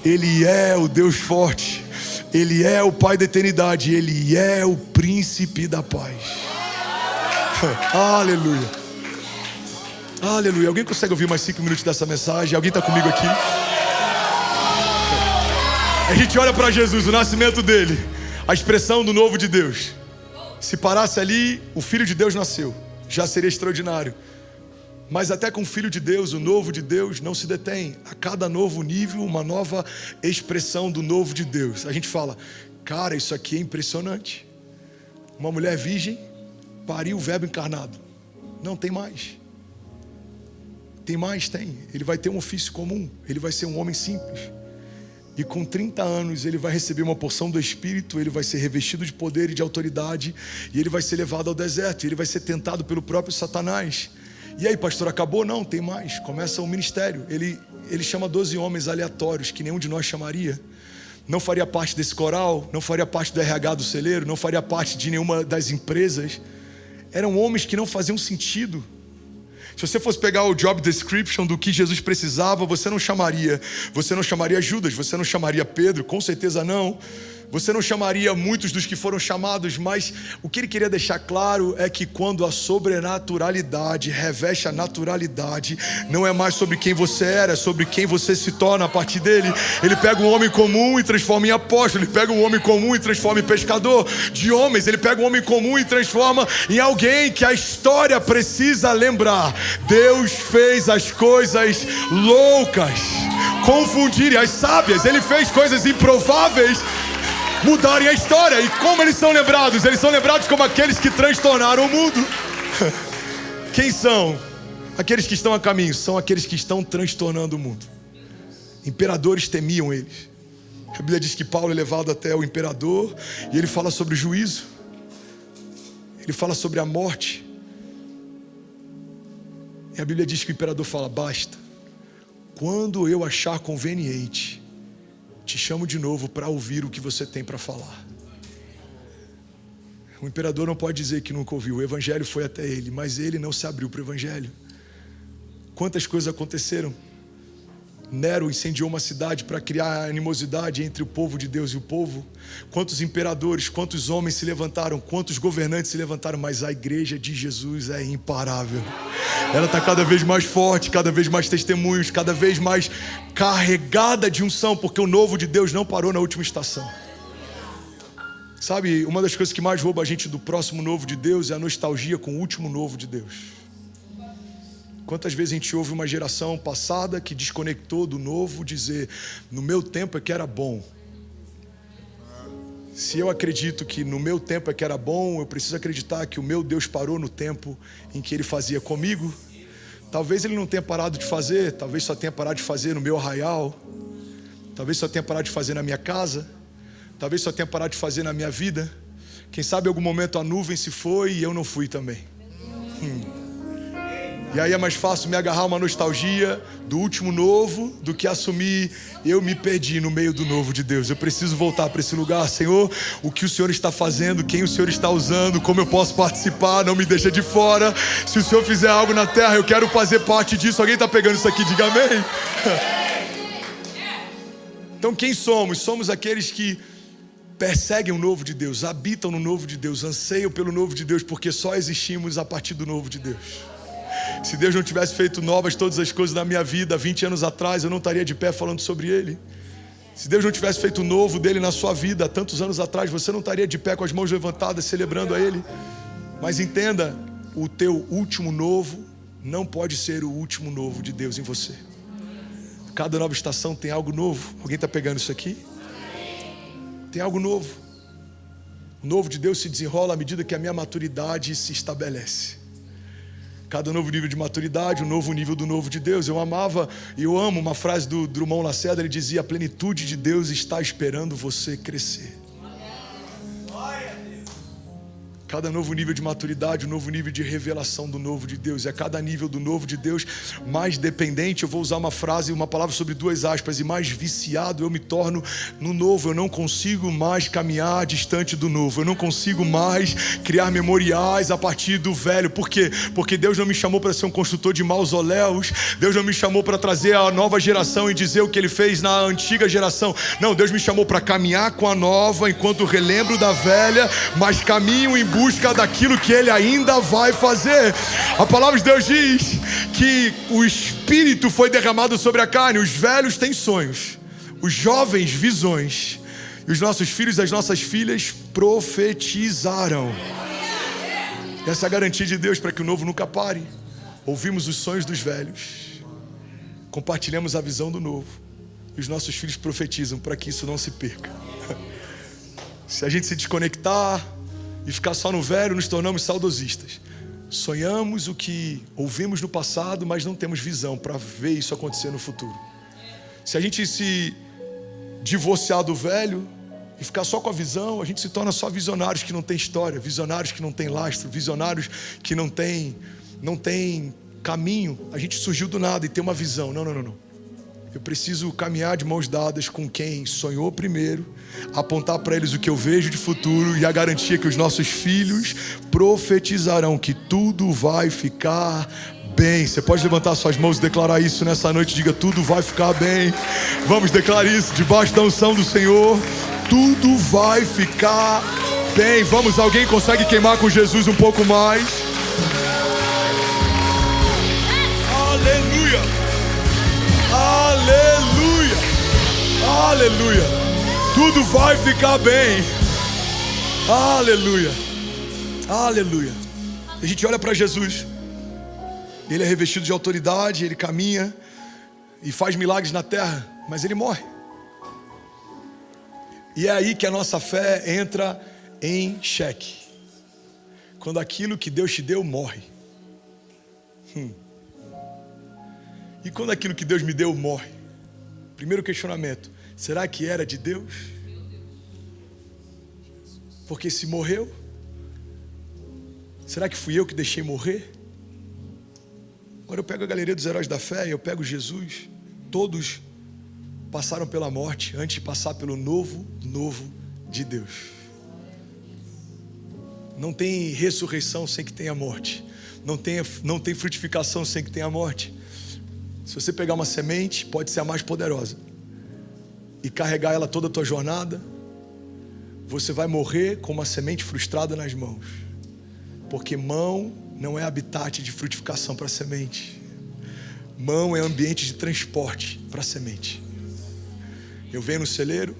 Speaker 1: ele é o Deus forte, ele é o Pai da eternidade, ele é o Príncipe da paz. Aleluia. Aleluia. Alguém consegue ouvir mais 5 minutos dessa mensagem? Alguém está comigo aqui? A gente olha para Jesus, o nascimento dele, a expressão do novo de Deus. Se parasse ali, o Filho de Deus nasceu, já seria extraordinário. Mas até com o Filho de Deus, o novo de Deus não se detém. A cada novo nível, uma nova expressão do novo de Deus. A gente fala, cara, isso aqui é impressionante. Uma mulher virgem pariu o verbo encarnado. Não, tem mais. Tem mais? Tem. Ele vai ter um ofício comum. Ele vai ser um homem simples. E com 30 anos ele vai receber uma porção do Espírito. Ele vai ser revestido de poder e de autoridade. E ele vai ser levado ao deserto. E ele vai ser tentado pelo próprio Satanás. E aí, pastor, acabou? Não, tem mais. Começa o ministério. Ele chama 12 homens aleatórios que nenhum de nós chamaria. Não faria parte desse coral, não faria parte do RH do celeiro, não faria parte de nenhuma das empresas. Eram homens que não faziam sentido. Se você fosse pegar o job description do que Jesus precisava, você não chamaria Judas, você não chamaria Pedro, com certeza não. Você não chamaria muitos dos que foram chamados, mas o que ele queria deixar claro é que quando a sobrenaturalidade reveste a naturalidade, não é mais sobre quem você era, é sobre quem você se torna a partir dele. Ele pega um homem comum e transforma em apóstolo, ele pega um homem comum e transforma em pescador de homens, ele pega um homem comum e transforma em alguém que a história precisa lembrar. Deus fez as coisas loucas confundirem as sábias, ele fez coisas improváveis mudarem a história. E como eles são lembrados? Eles são lembrados como aqueles que transtornaram o mundo. Quem são? Aqueles que estão a caminho. São aqueles que estão transtornando o mundo. Imperadores temiam eles. A Bíblia diz que Paulo é levado até o imperador e ele fala sobre o juízo. Ele fala sobre a morte. E a Bíblia diz que o imperador fala, basta. Quando eu achar conveniente, te chamo de novo para ouvir o que você tem para falar. O imperador não pode dizer que nunca ouviu. O evangelho foi até ele, mas ele não se abriu para o evangelho. Quantas coisas aconteceram? Nero incendiou uma cidade para criar animosidade entre o povo de Deus e o povo. Quantos imperadores, quantos homens se levantaram, quantos governantes se levantaram, mas a igreja de Jesus é imparável. Ela está cada vez mais forte, cada vez mais testemunhos, cada vez mais carregada de unção, porque o novo de Deus não parou na última estação. Sabe, uma das coisas que mais rouba a gente do próximo novo de Deus é a nostalgia com o último novo de Deus. Quantas vezes a gente ouve uma geração passada que desconectou do novo dizer: no meu tempo é que era bom. Se eu acredito que no meu tempo é que era bom, eu preciso acreditar que o meu Deus parou no tempo em que Ele fazia comigo. Talvez Ele não tenha parado de fazer, talvez só tenha parado de fazer no meu arraial, talvez só tenha parado de fazer na minha casa, talvez só tenha parado de fazer na minha vida. Quem sabe em algum momento a nuvem se foi e eu não fui também. E aí é mais fácil me agarrar uma nostalgia do último novo do que assumir: eu me perdi no meio do novo de Deus. Eu preciso voltar para esse lugar. Senhor, o que o Senhor está fazendo, quem o Senhor está usando, como eu posso participar, não me deixa de fora. Se o Senhor fizer algo na terra, eu quero fazer parte disso. Alguém está pegando isso aqui? Diga amém. Então quem somos? Somos aqueles que perseguem o novo de Deus, habitam no novo de Deus, anseiam pelo novo de Deus, porque só existimos a partir do novo de Deus. Se Deus não tivesse feito novas todas as coisas na minha vida 20 anos atrás, eu não estaria de pé falando sobre Ele. Se Deus não tivesse feito o novo dele na sua vida tantos anos atrás, você não estaria de pé com as mãos levantadas celebrando a Ele. Mas entenda, o teu último novo não pode ser o último novo de Deus em você. Cada nova estação tem algo novo. Alguém está pegando isso aqui? Tem algo novo. O novo de Deus se desenrola à medida que a minha maturidade se estabelece. Cada novo nível de maturidade, um novo nível do novo de Deus. Eu amava e eu amo uma frase do Drummond Lacerda. Ele dizia: a plenitude de Deus está esperando você crescer. Cada novo nível de maturidade, um novo nível de revelação do novo de Deus. E a cada nível do novo de Deus, mais dependente, eu vou usar uma frase, uma palavra sobre 2 aspas, e mais viciado eu me torno no novo. Eu não consigo mais caminhar distante do novo. Eu não consigo mais criar memoriais a partir do velho. Por quê? Porque Deus não me chamou para ser um construtor de mausoléus. Deus não me chamou para trazer a nova geração e dizer o que Ele fez na antiga geração. Não, Deus me chamou para caminhar com a nova enquanto relembro da velha, mas caminho em busca daquilo que Ele ainda vai fazer. A palavra de Deus diz que o Espírito foi derramado sobre a carne. Os velhos têm sonhos, os jovens visões, e os nossos filhos e as nossas filhas profetizaram. Essa é a garantia de Deus para que o novo nunca pare. Ouvimos os sonhos dos velhos, compartilhamos a visão do novo, e os nossos filhos profetizam para que isso não se perca. Se a gente se desconectar e ficar só no velho, nos tornamos saudosistas. Sonhamos o que ouvimos no passado, mas não temos visão para ver isso acontecer no futuro. Se a gente se divorciar do velho e ficar só com a visão, a gente se torna só visionários que não têm história, visionários que não têm lastro, visionários que não têm caminho. A gente surgiu do nada e tem uma visão. Não. Eu preciso caminhar de mãos dadas com quem sonhou primeiro, apontar para eles o que eu vejo de futuro e a garantia que os nossos filhos profetizarão que tudo vai ficar bem. Você pode levantar suas mãos e declarar isso nessa noite. Diga: tudo vai ficar bem. Vamos declarar isso debaixo da unção do Senhor. Tudo vai ficar bem. Vamos, alguém consegue queimar com Jesus um pouco mais? Aleluia! Aleluia! Aleluia! Tudo vai ficar bem. Aleluia! Aleluia! A gente olha para Jesus. Ele é revestido de autoridade, ele caminha e faz milagres na terra, mas ele morre. E é aí que a nossa fé entra em xeque. Quando aquilo que Deus te deu morre. E quando aquilo que Deus me deu morre? Primeiro questionamento: será que era de Deus? Porque se morreu, será que fui eu que deixei morrer? Agora eu pego a galeria dos heróis da fé e eu pego Jesus. Todos passaram pela morte antes de passar pelo novo de Deus. Não tem ressurreição sem que tenha morte. Não tem frutificação sem que tenha morte. Se você pegar uma semente, pode ser a mais poderosa, e carregar ela toda a tua jornada, você vai morrer com uma semente frustrada nas mãos. Porque mão não é habitat de frutificação para a semente. Mão é ambiente de transporte para a semente. Eu venho no celeiro,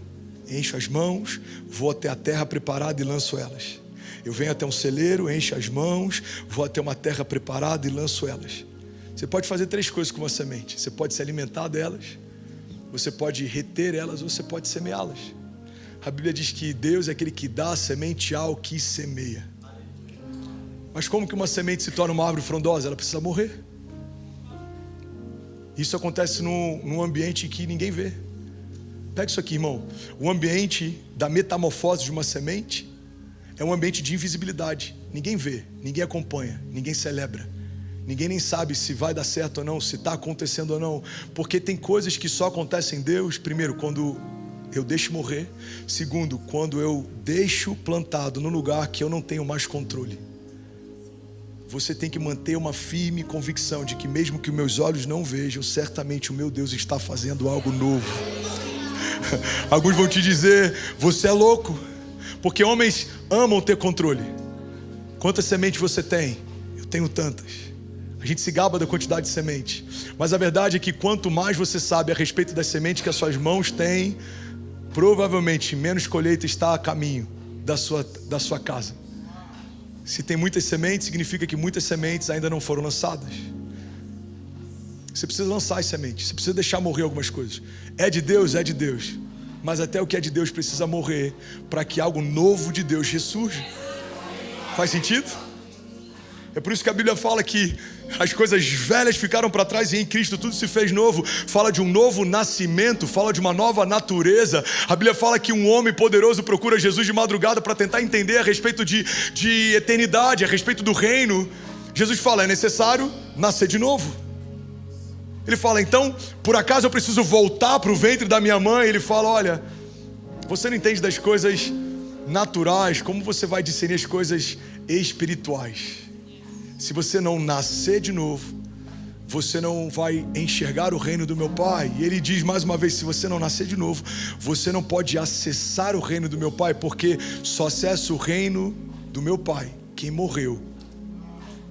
Speaker 1: encho as mãos, vou até a terra preparada e lanço elas. Eu venho até um celeiro, encho as mãos, vou até uma terra preparada e lanço elas. Você pode fazer 3 coisas com uma semente. Você pode se alimentar delas, você pode reter elas ou você pode semeá-las. A Bíblia diz que Deus é aquele que dá a semente ao que semeia. Mas como que uma semente se torna uma árvore frondosa? Ela precisa morrer. Isso acontece num ambiente que ninguém vê. Pega isso aqui, irmão. O ambiente da metamorfose de uma semente é um ambiente de invisibilidade. Ninguém vê, ninguém acompanha, ninguém celebra. Ninguém nem sabe se vai dar certo ou não, se está acontecendo ou não. Porque tem coisas que só acontecem em Deus. Primeiro, quando eu deixo morrer. Segundo, quando eu deixo plantado no lugar que eu não tenho mais controle. Você tem que manter uma firme convicção de que mesmo que meus olhos não vejam, certamente o meu Deus está fazendo algo novo. Alguns vão te dizer, você é louco, porque homens amam ter controle. Quantas sementes você tem? Eu tenho tantas. A gente se gaba da quantidade de semente, mas a verdade é que quanto mais você sabe a respeito das sementes que as suas mãos têm, provavelmente menos colheita está a caminho da sua casa. Se tem muitas sementes, significa que muitas sementes ainda não foram lançadas. Você precisa lançar as sementes, você precisa deixar morrer algumas coisas. É de Deus, mas até o que é de Deus precisa morrer para que algo novo de Deus ressurja. Faz sentido? É por isso que a Bíblia fala que as coisas velhas ficaram para trás e em Cristo tudo se fez novo. Fala de um novo nascimento, fala de uma nova natureza. A Bíblia fala que um homem poderoso procura Jesus de madrugada para tentar entender a respeito de eternidade, a respeito do reino. Jesus fala, é necessário nascer de novo. Ele fala, então, por acaso eu preciso voltar para o ventre da minha mãe? Ele fala, olha, você não entende das coisas naturais, como você vai discernir as coisas espirituais? Se você não nascer de novo, você não vai enxergar o reino do meu Pai. E ele diz mais uma vez, se você não nascer de novo, você não pode acessar o reino do meu Pai, porque só acessa o reino do meu Pai quem morreu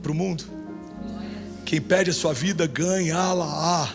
Speaker 1: para o mundo. Quem perde a sua vida ganha-la.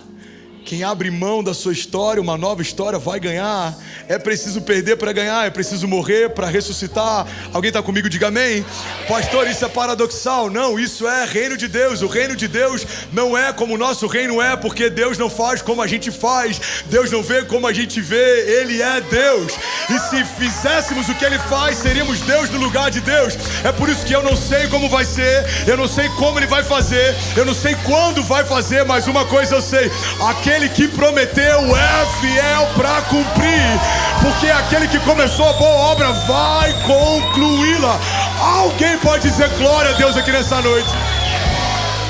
Speaker 1: Quem abre mão da sua história, uma nova história vai ganhar. É preciso perder para ganhar, é preciso morrer para ressuscitar. Alguém está comigo? Diga amém. Pastor, isso é paradoxal. Não, isso é reino de Deus. O reino de Deus não é como o nosso reino é, porque Deus não faz como a gente faz. Deus não vê como a gente vê. Ele é Deus. E se fizéssemos o que Ele faz, seríamos Deus no lugar de Deus. É por isso que eu não sei como vai ser, eu não sei como Ele vai fazer, eu não sei quando vai fazer, mas uma coisa eu sei: aquele que prometeu é fiel para cumprir, porque aquele que começou a boa obra vai concluí-la. Alguém pode dizer glória a Deus aqui nessa noite?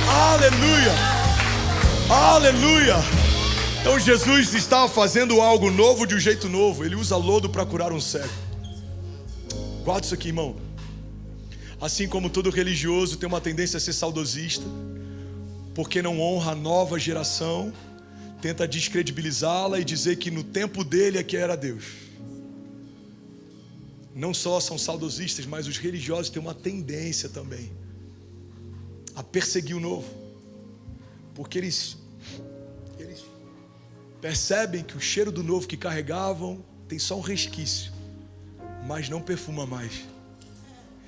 Speaker 1: Aleluia, aleluia. Então Jesus estava fazendo algo novo de um jeito novo. Ele usa lodo para curar um cego. Guarda isso aqui, irmão. Assim como todo religioso tem uma tendência a ser saudosista, porque não honra a nova geração, tenta descredibilizá-la e dizer que no tempo dele é que era Deus. Não só são saudosistas, mas os religiosos têm uma tendência também a perseguir o novo, porque eles percebem que o cheiro do novo que carregavam tem só um resquício, mas não perfuma mais.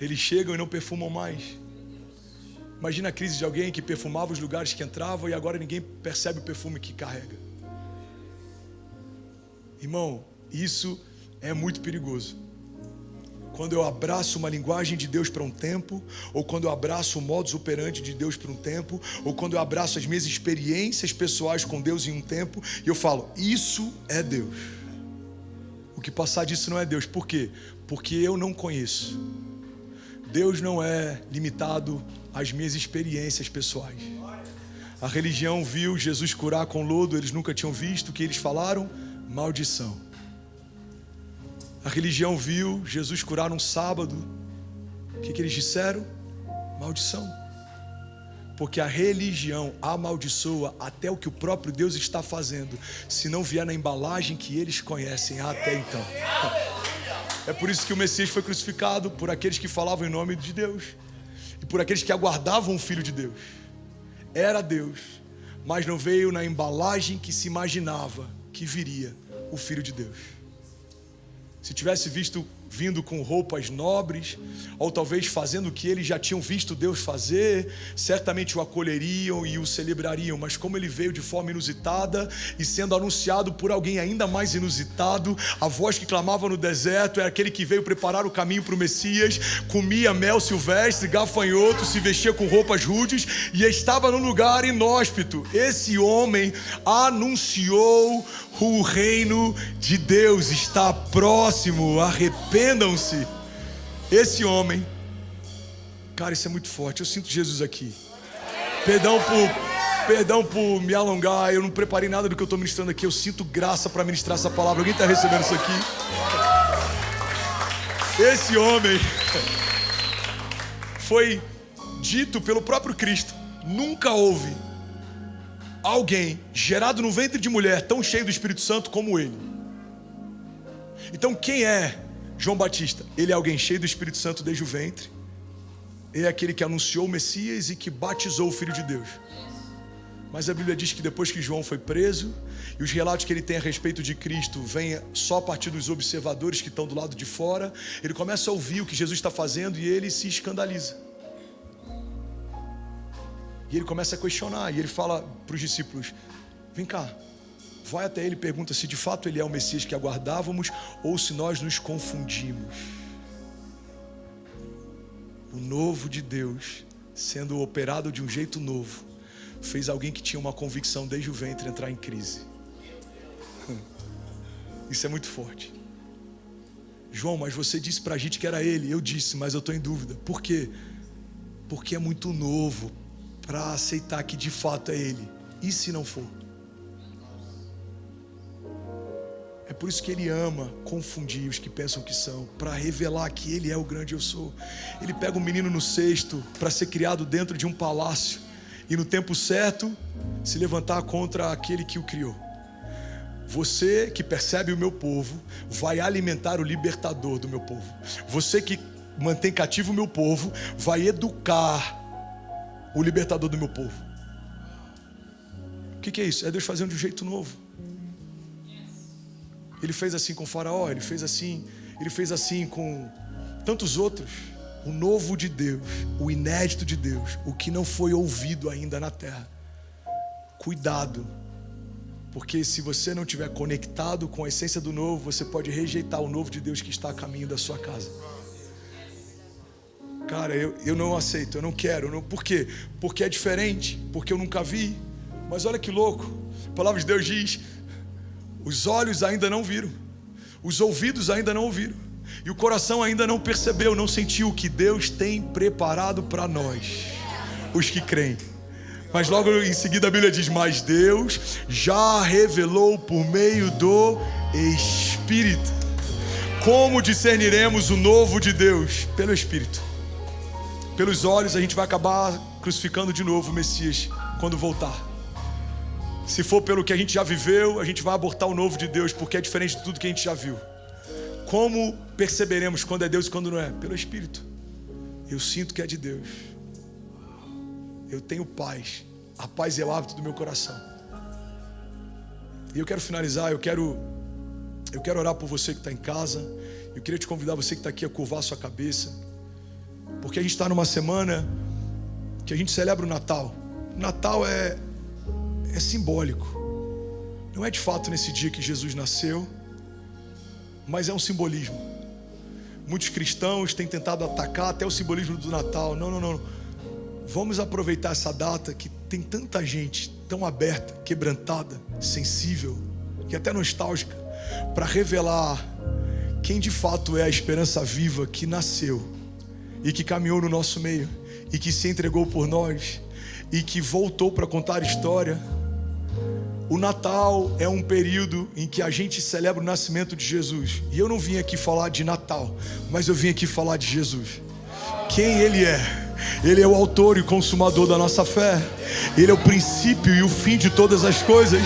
Speaker 1: Eles chegam e não perfumam mais. Imagina a crise de alguém que perfumava os lugares que entrava e agora ninguém percebe o perfume que carrega. Irmão, isso é muito perigoso. Quando eu abraço uma linguagem de Deus para um tempo, ou quando eu abraço o modus operandi de Deus para um tempo, ou quando eu abraço as minhas experiências pessoais com Deus em um tempo, e eu falo, isso é Deus. O que passar disso não é Deus. Por quê? Porque eu não conheço. Deus não é limitado às minhas experiências pessoais. A religião viu Jesus curar com lodo, eles nunca tinham visto. O que eles falaram? Maldição. A religião viu Jesus curar um sábado. O que eles disseram? Maldição. Porque a religião amaldiçoa até o que o próprio Deus está fazendo, se não vier na embalagem que eles conhecem até então. É por isso que o Messias foi crucificado, por aqueles que falavam em nome de Deus e por aqueles que aguardavam o Filho de Deus. Era Deus, mas não veio na embalagem que se imaginava que viria o Filho de Deus. Se tivesse vindo com roupas nobres, ou talvez fazendo o que eles já tinham visto Deus fazer, certamente o acolheriam e o celebrariam, mas como ele veio de forma inusitada e sendo anunciado por alguém ainda mais inusitado, a voz que clamava no deserto é aquele que veio preparar o caminho para o Messias, comia mel silvestre, gafanhoto, se vestia com roupas rudes e estava num lugar inóspito. Esse homem anunciou: o reino de Deus está próximo, arrependam-se. Esse homem, cara, isso é muito forte, eu sinto Jesus aqui. Perdão por me alongar, eu não preparei nada do que eu estou ministrando aqui, eu sinto graça para ministrar essa palavra. Alguém está recebendo isso aqui? Esse homem foi dito pelo próprio Cristo: nunca houve alguém gerado no ventre de mulher tão cheio do Espírito Santo como ele. Então quem é João Batista? Ele é alguém cheio do Espírito Santo desde o ventre. Ele é aquele que anunciou o Messias e que batizou o Filho de Deus. Mas a Bíblia diz que depois que João foi preso, e os relatos que ele tem a respeito de Cristo vêm só a partir dos observadores que estão do lado de fora, ele começa a ouvir o que Jesus está fazendo e ele se escandaliza. E ele começa a questionar, e ele fala para os discípulos: vem cá, vai até ele e pergunta se de fato ele é o Messias que aguardávamos ou se nós nos confundimos. O novo de Deus, sendo operado de um jeito novo, fez alguém que tinha uma convicção desde o ventre entrar em crise. Isso é muito forte. João, mas você disse para a gente que era ele. Eu disse, mas eu estou em dúvida. Por quê? Porque é muito novo para aceitar que de fato é ele. E se não for? É por isso que ele ama confundir os que pensam que são, para revelar que ele é o grande eu sou. Ele pega um menino no cesto para ser criado dentro de um palácio e no tempo certo se levantar contra aquele que o criou. Você que percebe o meu povo vai alimentar o libertador do meu povo. Você que mantém cativo o meu povo vai educar o libertador do meu povo. O que é isso? É Deus fazendo de um jeito novo. Ele fez assim com o faraó, ele fez assim com tantos outros. O novo de Deus, o inédito de Deus, o que não foi ouvido ainda na terra. Cuidado, porque se você não estiver conectado com a essência do novo, você pode rejeitar o novo de Deus que está a caminho da sua casa. Cara, eu não aceito, eu não quero. Por quê? Porque é diferente, porque eu nunca vi. Mas olha que louco, a palavra de Deus diz: os olhos ainda não viram, os ouvidos ainda não ouviram, e o coração ainda não percebeu, não sentiu o que Deus tem preparado para nós, os que creem. Mas logo em seguida a Bíblia diz: mas Deus já revelou por meio do Espírito. Como discerniremos o novo de Deus? Pelo Espírito. Pelos olhos a gente vai acabar crucificando de novo o Messias quando voltar. Se for pelo que a gente já viveu, a gente vai abortar o novo de Deus, porque é diferente de tudo que a gente já viu. Como perceberemos quando é Deus e quando não é? Pelo Espírito. Eu sinto que é de Deus. Eu tenho paz. A paz é o hábito do meu coração. E eu quero finalizar, eu quero orar por você que está em casa. Eu queria te convidar, você que está aqui, a curvar a sua cabeça. Porque a gente está numa semana que a gente celebra o Natal. O Natal é simbólico. Não é de fato nesse dia que Jesus nasceu, mas é um simbolismo. Muitos cristãos têm tentado atacar até o simbolismo do Natal. Não. Vamos aproveitar essa data que tem tanta gente tão aberta, quebrantada, sensível e até nostálgica, para revelar quem de fato é a esperança viva que nasceu e que caminhou no nosso meio e que se entregou por nós e que voltou para contar a história. O Natal é um período em que a gente celebra o nascimento de Jesus. E eu não vim aqui falar de Natal, mas eu vim aqui falar de Jesus. Quem Ele é? Ele é o autor e consumador da nossa fé. Ele é o princípio e o fim de todas as coisas.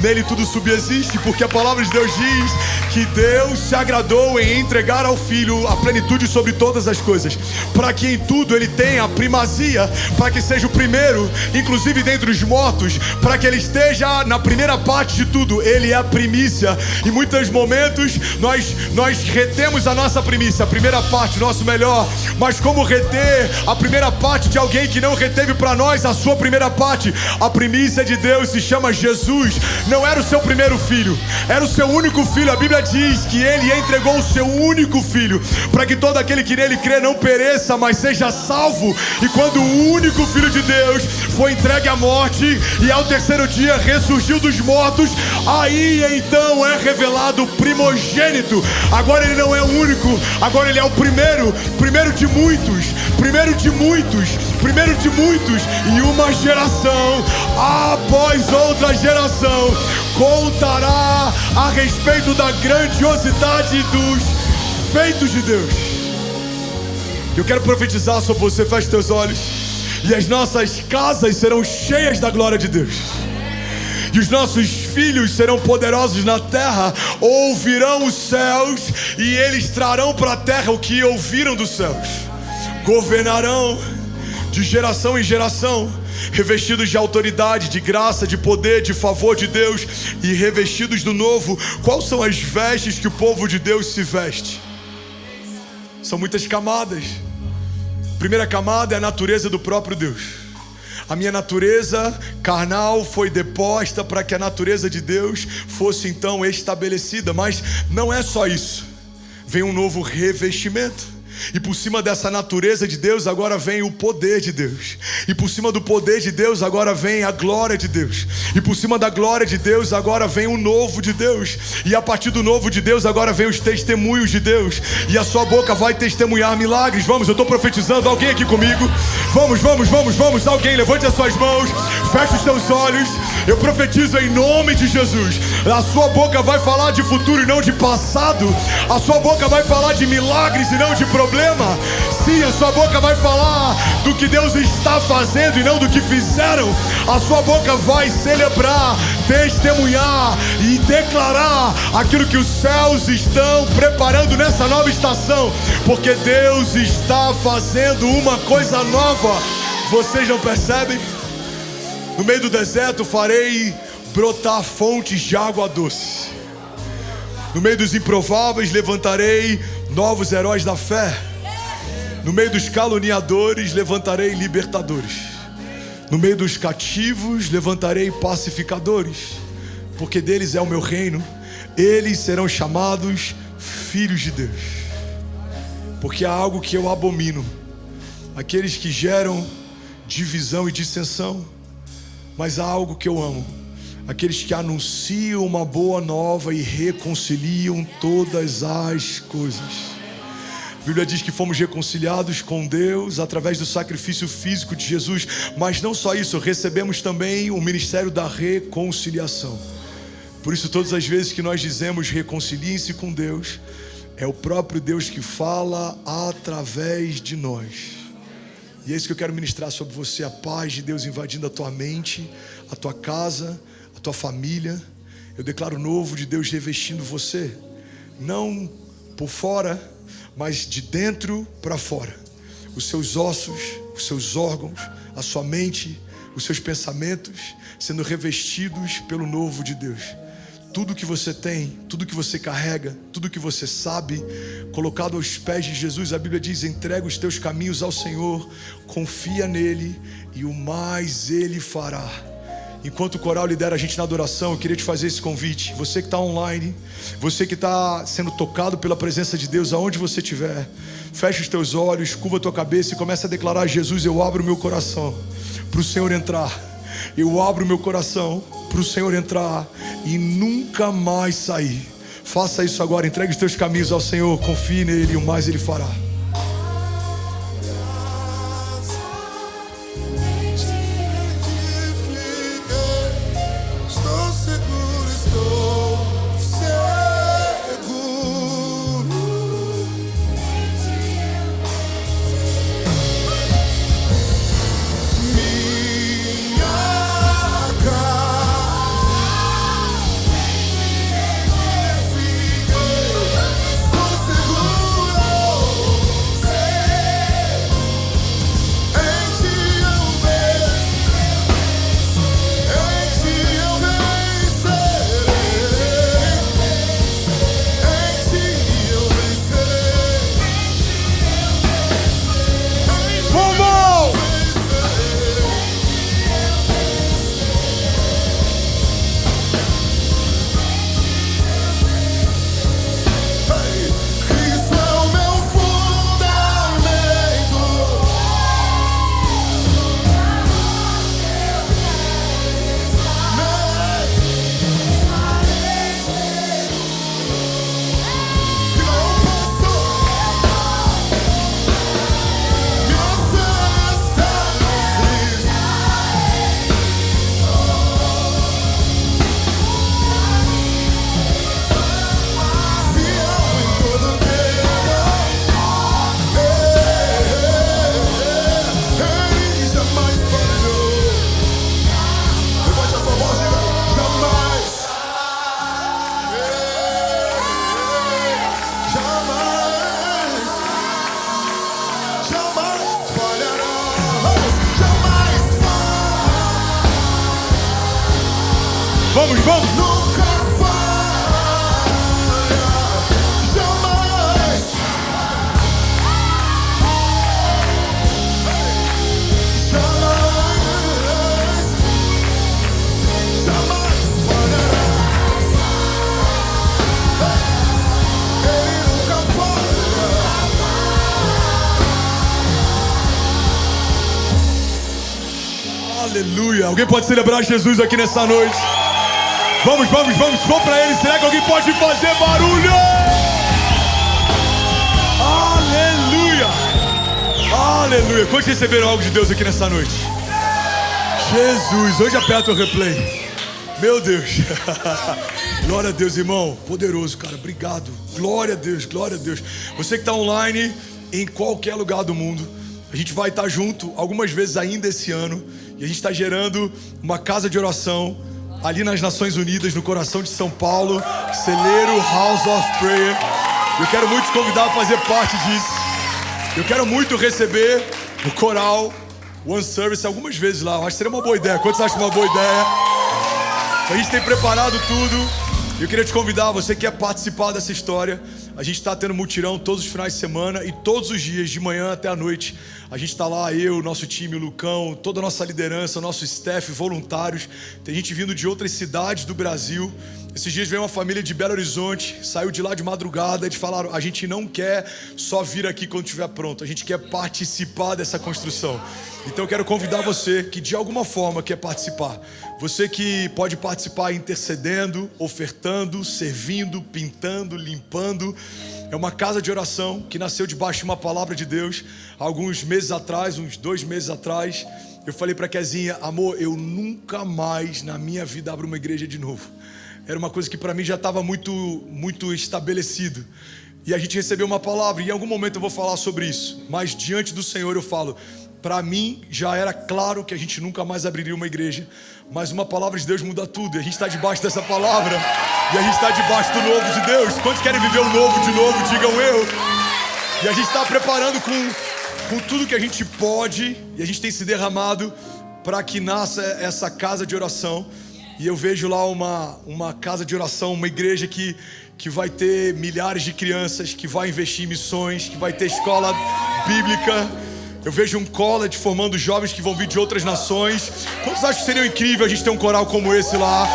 Speaker 1: Nele tudo subsiste, porque a palavra de Deus diz que Deus se agradou em entregar ao Filho a plenitude sobre todas as coisas, para que em tudo Ele tenha a primazia, para que seja o primeiro, inclusive dentre os mortos, para que Ele esteja na primeira parte de tudo. Ele é a primícia. Em muitos momentos nós retemos a nossa primícia, a primeira parte, nosso melhor. Mas como reter a primeira parte de alguém que não reteve para nós a sua primeira parte? A primícia de Deus se chama Jesus. Não era o seu primeiro filho, era o seu único filho. A Bíblia diz que Ele entregou o seu único filho, para que todo aquele que nele crê não pereça, mas seja salvo. E quando o único filho de Deus foi entregue à morte e ao terceiro dia ressurgiu dos mortos, aí então é revelado o primogênito. Agora Ele não é o único, agora Ele é o primeiro de muitos, e uma geração após outra geração contará a respeito da grandiosidade dos feitos de Deus. Eu quero profetizar sobre você. Feche teus olhos. E as nossas casas serão cheias da glória de Deus. E os nossos filhos serão poderosos na terra, ouvirão os céus e eles trarão para a terra o que ouviram dos céus. Governarão de geração em geração, revestidos de autoridade, de graça, de poder, de favor de Deus e revestidos do novo. Quais são as vestes que o povo de Deus se veste? São muitas camadas. A primeira camada é a natureza do próprio Deus. A minha natureza carnal foi deposta para que a natureza de Deus fosse então estabelecida. Mas não é só isso. Vem um novo revestimento. E por cima dessa natureza de Deus agora vem o poder de Deus. E por cima do poder de Deus agora vem a glória de Deus. E por cima da glória de Deus agora vem o novo de Deus. E a partir do novo de Deus agora vem os testemunhos de Deus. E a sua boca vai testemunhar milagres. Vamos, eu estou profetizando. Alguém aqui comigo? Vamos. Alguém, levante as suas mãos, feche os seus olhos. Eu profetizo em nome de Jesus. A sua boca vai falar de futuro e não de passado. A sua boca vai falar de milagres e não de problema. Sim, a sua boca vai falar do que Deus está fazendo e não do que fizeram. A sua boca vai celebrar, testemunhar e declarar aquilo que os céus estão preparando nessa nova estação, porque Deus está fazendo uma coisa nova. Vocês não percebem? No meio do deserto farei brotar fontes de água doce. No meio dos improváveis levantarei novos heróis da fé. No meio dos caluniadores levantarei libertadores. No meio dos cativos levantarei pacificadores, porque deles é o meu reino. Eles serão chamados filhos de Deus. Porque há algo que eu abomino: aqueles que geram divisão e dissensão. Mas há algo que eu amo: aqueles que anunciam uma boa nova e reconciliam todas as coisas. A Bíblia diz que fomos reconciliados com Deus através do sacrifício físico de Jesus. Mas não só isso, recebemos também o ministério da reconciliação. Por isso, todas as vezes que nós dizemos reconciliem-se com Deus, é o próprio Deus que fala através de nós. E é isso que eu quero ministrar sobre você: a paz de Deus invadindo a tua mente, a tua casa, a tua família. Eu declaro o novo de Deus revestindo você, não por fora, mas de dentro para fora. Os seus ossos, os seus órgãos, a sua mente, os seus pensamentos sendo revestidos pelo novo de Deus. Tudo que você tem, tudo que você carrega, tudo que você sabe, colocado aos pés de Jesus. A Bíblia diz: entrega os teus caminhos ao Senhor, confia nele e o mais ele fará. Enquanto o coral lidera a gente na adoração, eu queria te fazer esse convite. Você que está online, você que está sendo tocado pela presença de Deus, aonde você estiver, fecha os teus olhos, curva a tua cabeça e começa a declarar: Jesus, eu abro o meu coração para o Senhor entrar. Eu abro o meu coração para o Senhor entrar e nunca mais sair. Faça isso agora, entregue os teus caminhos ao Senhor, confie nele e o mais ele fará.
Speaker 3: Minha
Speaker 1: Vamos, vamos.
Speaker 3: Nunca falha, jamais. Jamais, jamais falhará. Ele nunca falha.
Speaker 1: Aleluia. Alguém pode celebrar Jesus aqui nessa noite? Vamos, vamos, vamos. Vamos pra ele. Será que alguém pode fazer barulho? Aleluia. Aleluia. Quantos receberam algo de Deus aqui nessa noite? Jesus. Hoje aperta o replay. Meu Deus. Glória a Deus, irmão. Poderoso, cara. Obrigado. Glória a Deus, glória a Deus. Você que está online em qualquer lugar do mundo, a gente vai estar junto algumas vezes ainda esse ano. E a gente está gerando uma casa de oração ali nas Nações Unidas, no coração de São Paulo, Celeiro House of Prayer. Eu quero muito te convidar a fazer parte disso. Eu quero muito receber o coral One Service algumas vezes lá. Eu acho que seria uma boa ideia. Quantos acham uma boa ideia? A gente tem preparado tudo. Eu queria te convidar, você que quer participar dessa história. A gente está tendo mutirão todos os finais de semana e todos os dias, de manhã até a noite. A gente está lá, eu, nosso time, o Lucão, toda a nossa liderança, nosso staff, voluntários. Tem gente vindo de outras cidades do Brasil. Esses dias veio uma família de Belo Horizonte, saiu de lá de madrugada. Eles falaram, a gente não quer só vir aqui quando estiver pronto, a gente quer participar dessa construção. Então eu quero convidar você que de alguma forma quer participar. Você que pode participar intercedendo, ofertando, servindo, pintando, limpando. É uma casa de oração que nasceu debaixo de uma palavra de Deus. Alguns meses atrás, uns 2 meses atrás, eu falei pra Kezinha, amor, eu nunca mais na minha vida abro uma igreja de novo. Era uma coisa que pra mim já estava muito estabelecido. E a gente recebeu uma palavra, e em algum momento eu vou falar sobre isso. Mas diante do Senhor eu falo, pra mim já era claro que a gente nunca mais abriria uma igreja. Mas uma palavra de Deus muda tudo, e a gente está debaixo dessa palavra. E a gente está debaixo do novo de Deus. Quantos querem viver o novo de novo? Digam eu. E a gente está preparando com tudo que a gente pode. E a gente tem se derramado para que nasça essa casa de oração. E eu vejo lá uma casa de oração, uma igreja que vai ter milhares de crianças, que vai investir em missões, que vai ter escola bíblica. Eu vejo um college formando jovens que vão vir de outras nações. Quantos acham que seria incrível a gente ter um coral como esse lá?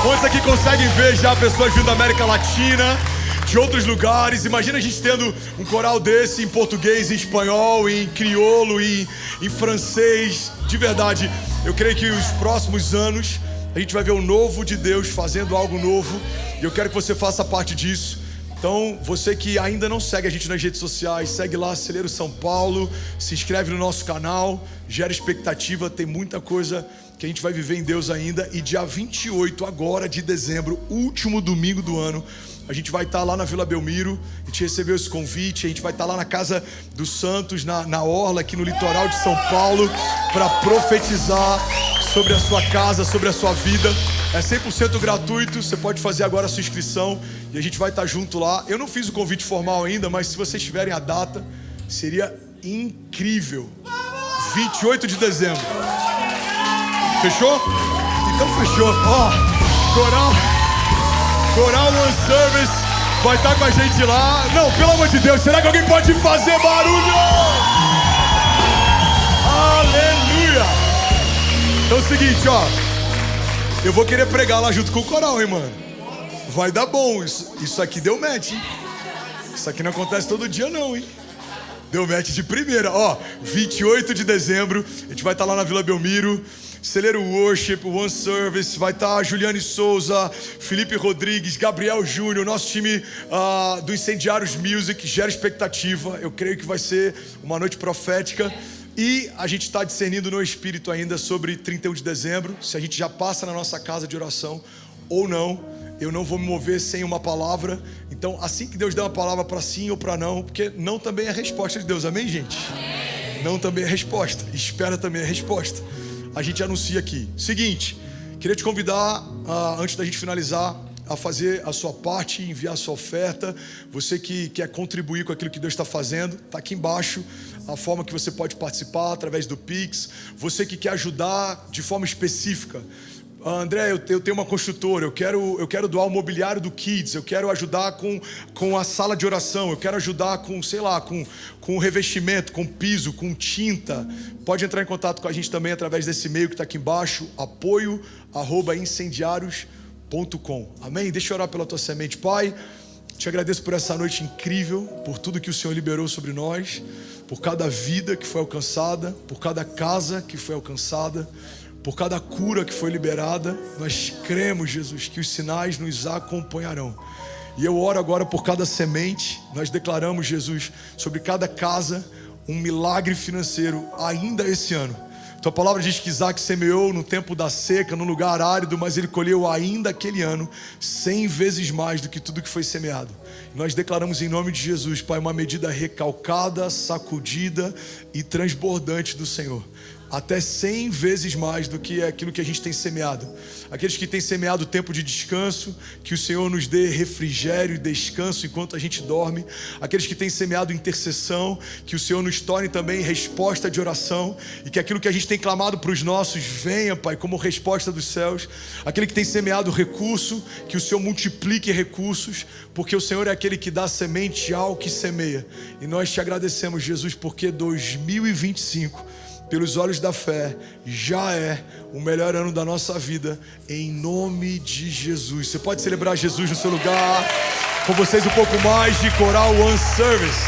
Speaker 1: Quantos aqui conseguem ver já pessoas vindo da América Latina, de outros lugares? Imagina a gente tendo um coral desse em português, em espanhol, em crioulo, em francês. De verdade, eu creio que os próximos anos a gente vai ver o novo de Deus fazendo algo novo. E eu quero que você faça parte disso. Então, você que ainda não segue a gente nas redes sociais, segue lá, Celeiro São Paulo, se inscreve no nosso canal, gera expectativa, tem muita coisa que a gente vai viver em Deus ainda. E dia 28 agora de dezembro, último domingo do ano, a gente vai estar lá na Vila Belmiro. A gente recebeu esse convite, a gente vai estar lá na Casa dos Santos, na Orla, aqui no litoral de São Paulo, para profetizar sobre a sua casa, sobre a sua vida. É 100% gratuito, você pode fazer agora a sua inscrição e a gente vai estar junto lá. Eu não fiz o convite formal ainda, mas se vocês tiverem a data, seria incrível. 28 de dezembro. Fechou? Então fechou. Ó, Coral One Service vai estar com a gente lá. Não, pelo amor de Deus, será que alguém pode fazer barulho? Aleluia! Então é o seguinte, ó. Eu vou querer pregar lá junto com o coral, hein, mano? Vai dar bom. Isso aqui deu match, hein? Isso aqui não acontece todo dia, não, hein? Deu match de primeira. Ó, 28 de dezembro, a gente vai estar lá na Vila Belmiro. Celeiro Worship, One Service, vai estar Juliane Souza, Felipe Rodrigues, Gabriel Júnior, nosso time do Incendiários Music, gera expectativa. Eu creio que vai ser uma noite profética. E a gente está discernindo no Espírito ainda sobre 31 de dezembro, se a gente já passa na nossa casa de oração ou não. Eu não vou me mover sem uma palavra. Então, assim que Deus der uma palavra para sim ou para não, porque não também é resposta de Deus, amém, gente? Não também é resposta, espera também é resposta. A gente anuncia aqui. Seguinte, queria te convidar, antes da gente finalizar, a fazer a sua parte, enviar a sua oferta. Você que quer contribuir com aquilo que Deus está fazendo, está aqui embaixo a forma que você pode participar através do Pix. Você que quer ajudar de forma específica, André, eu tenho uma construtora, eu quero doar o mobiliário do Kids, eu quero ajudar com a sala de oração, eu quero ajudar com, sei lá, com o revestimento, com piso, com tinta. Pode entrar em contato com a gente também através desse e-mail que está aqui embaixo, apoio@incendiarios.com. Amém? Deixa eu orar pela tua semente. Pai, te agradeço por essa noite incrível, por tudo que o Senhor liberou sobre nós, por cada vida que foi alcançada, por cada casa que foi alcançada, por cada cura que foi liberada. Nós cremos, Jesus, que os sinais nos acompanharão. E eu oro agora por cada semente. Nós declaramos, Jesus, sobre cada casa, um milagre financeiro ainda esse ano. Tua palavra diz que Isaac semeou no tempo da seca, num lugar árido, mas ele colheu ainda aquele ano 100 vezes mais do que tudo que foi semeado. Nós declaramos em nome de Jesus, Pai, uma medida recalcada, sacudida e transbordante do Senhor. Até 100 vezes mais do que aquilo que a gente tem semeado. Aqueles que têm semeado tempo de descanso, que o Senhor nos dê refrigério e descanso enquanto a gente dorme. Aqueles que têm semeado intercessão, que o Senhor nos torne também resposta de oração, e que aquilo que a gente tem clamado para os nossos venha, Pai, como resposta dos céus. Aquele que tem semeado recurso, que o Senhor multiplique recursos, porque o Senhor é aquele que dá semente ao que semeia. E nós te agradecemos, Jesus, porque 2025... pelos olhos da fé, já é o melhor ano da nossa vida, em nome de Jesus. Você pode celebrar Jesus no seu lugar. Com vocês um pouco mais de Coral One Service.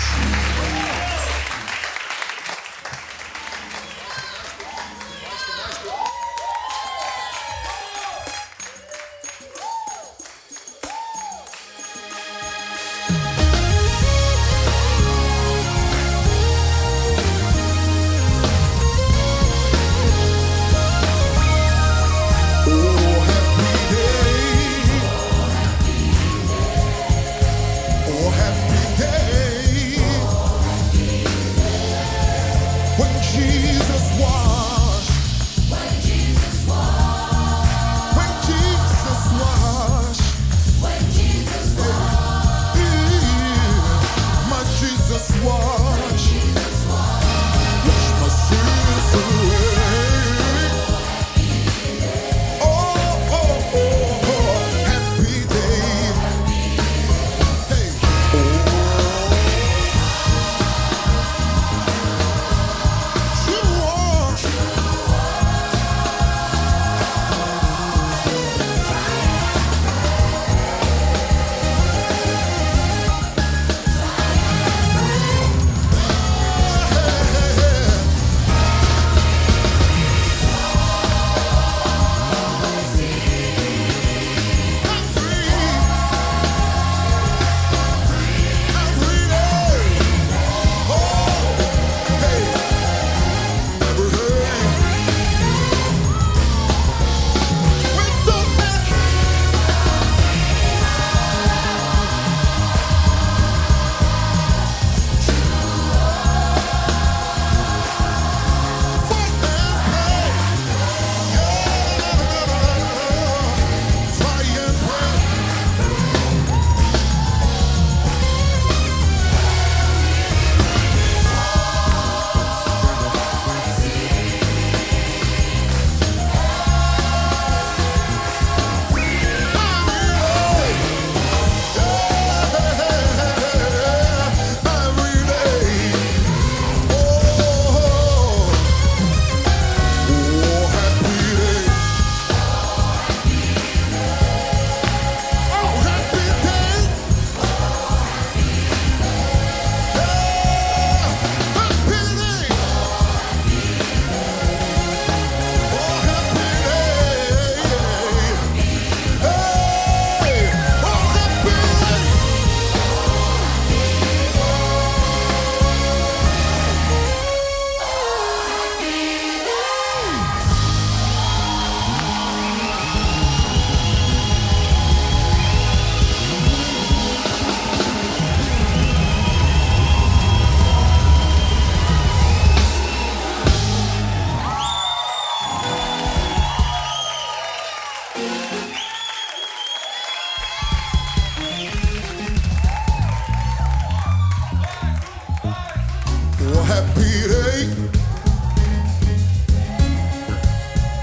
Speaker 3: happy day.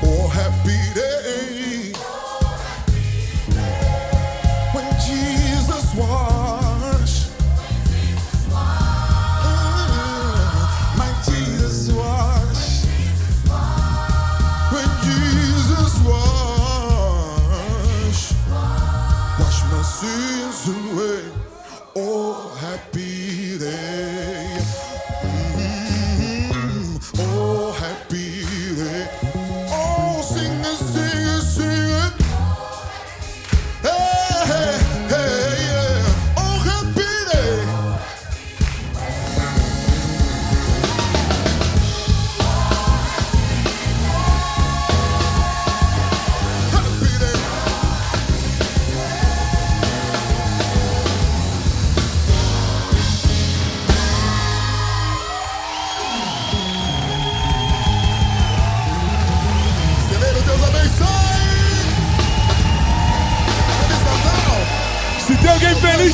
Speaker 3: Oh, happy day.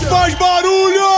Speaker 1: mais barulho!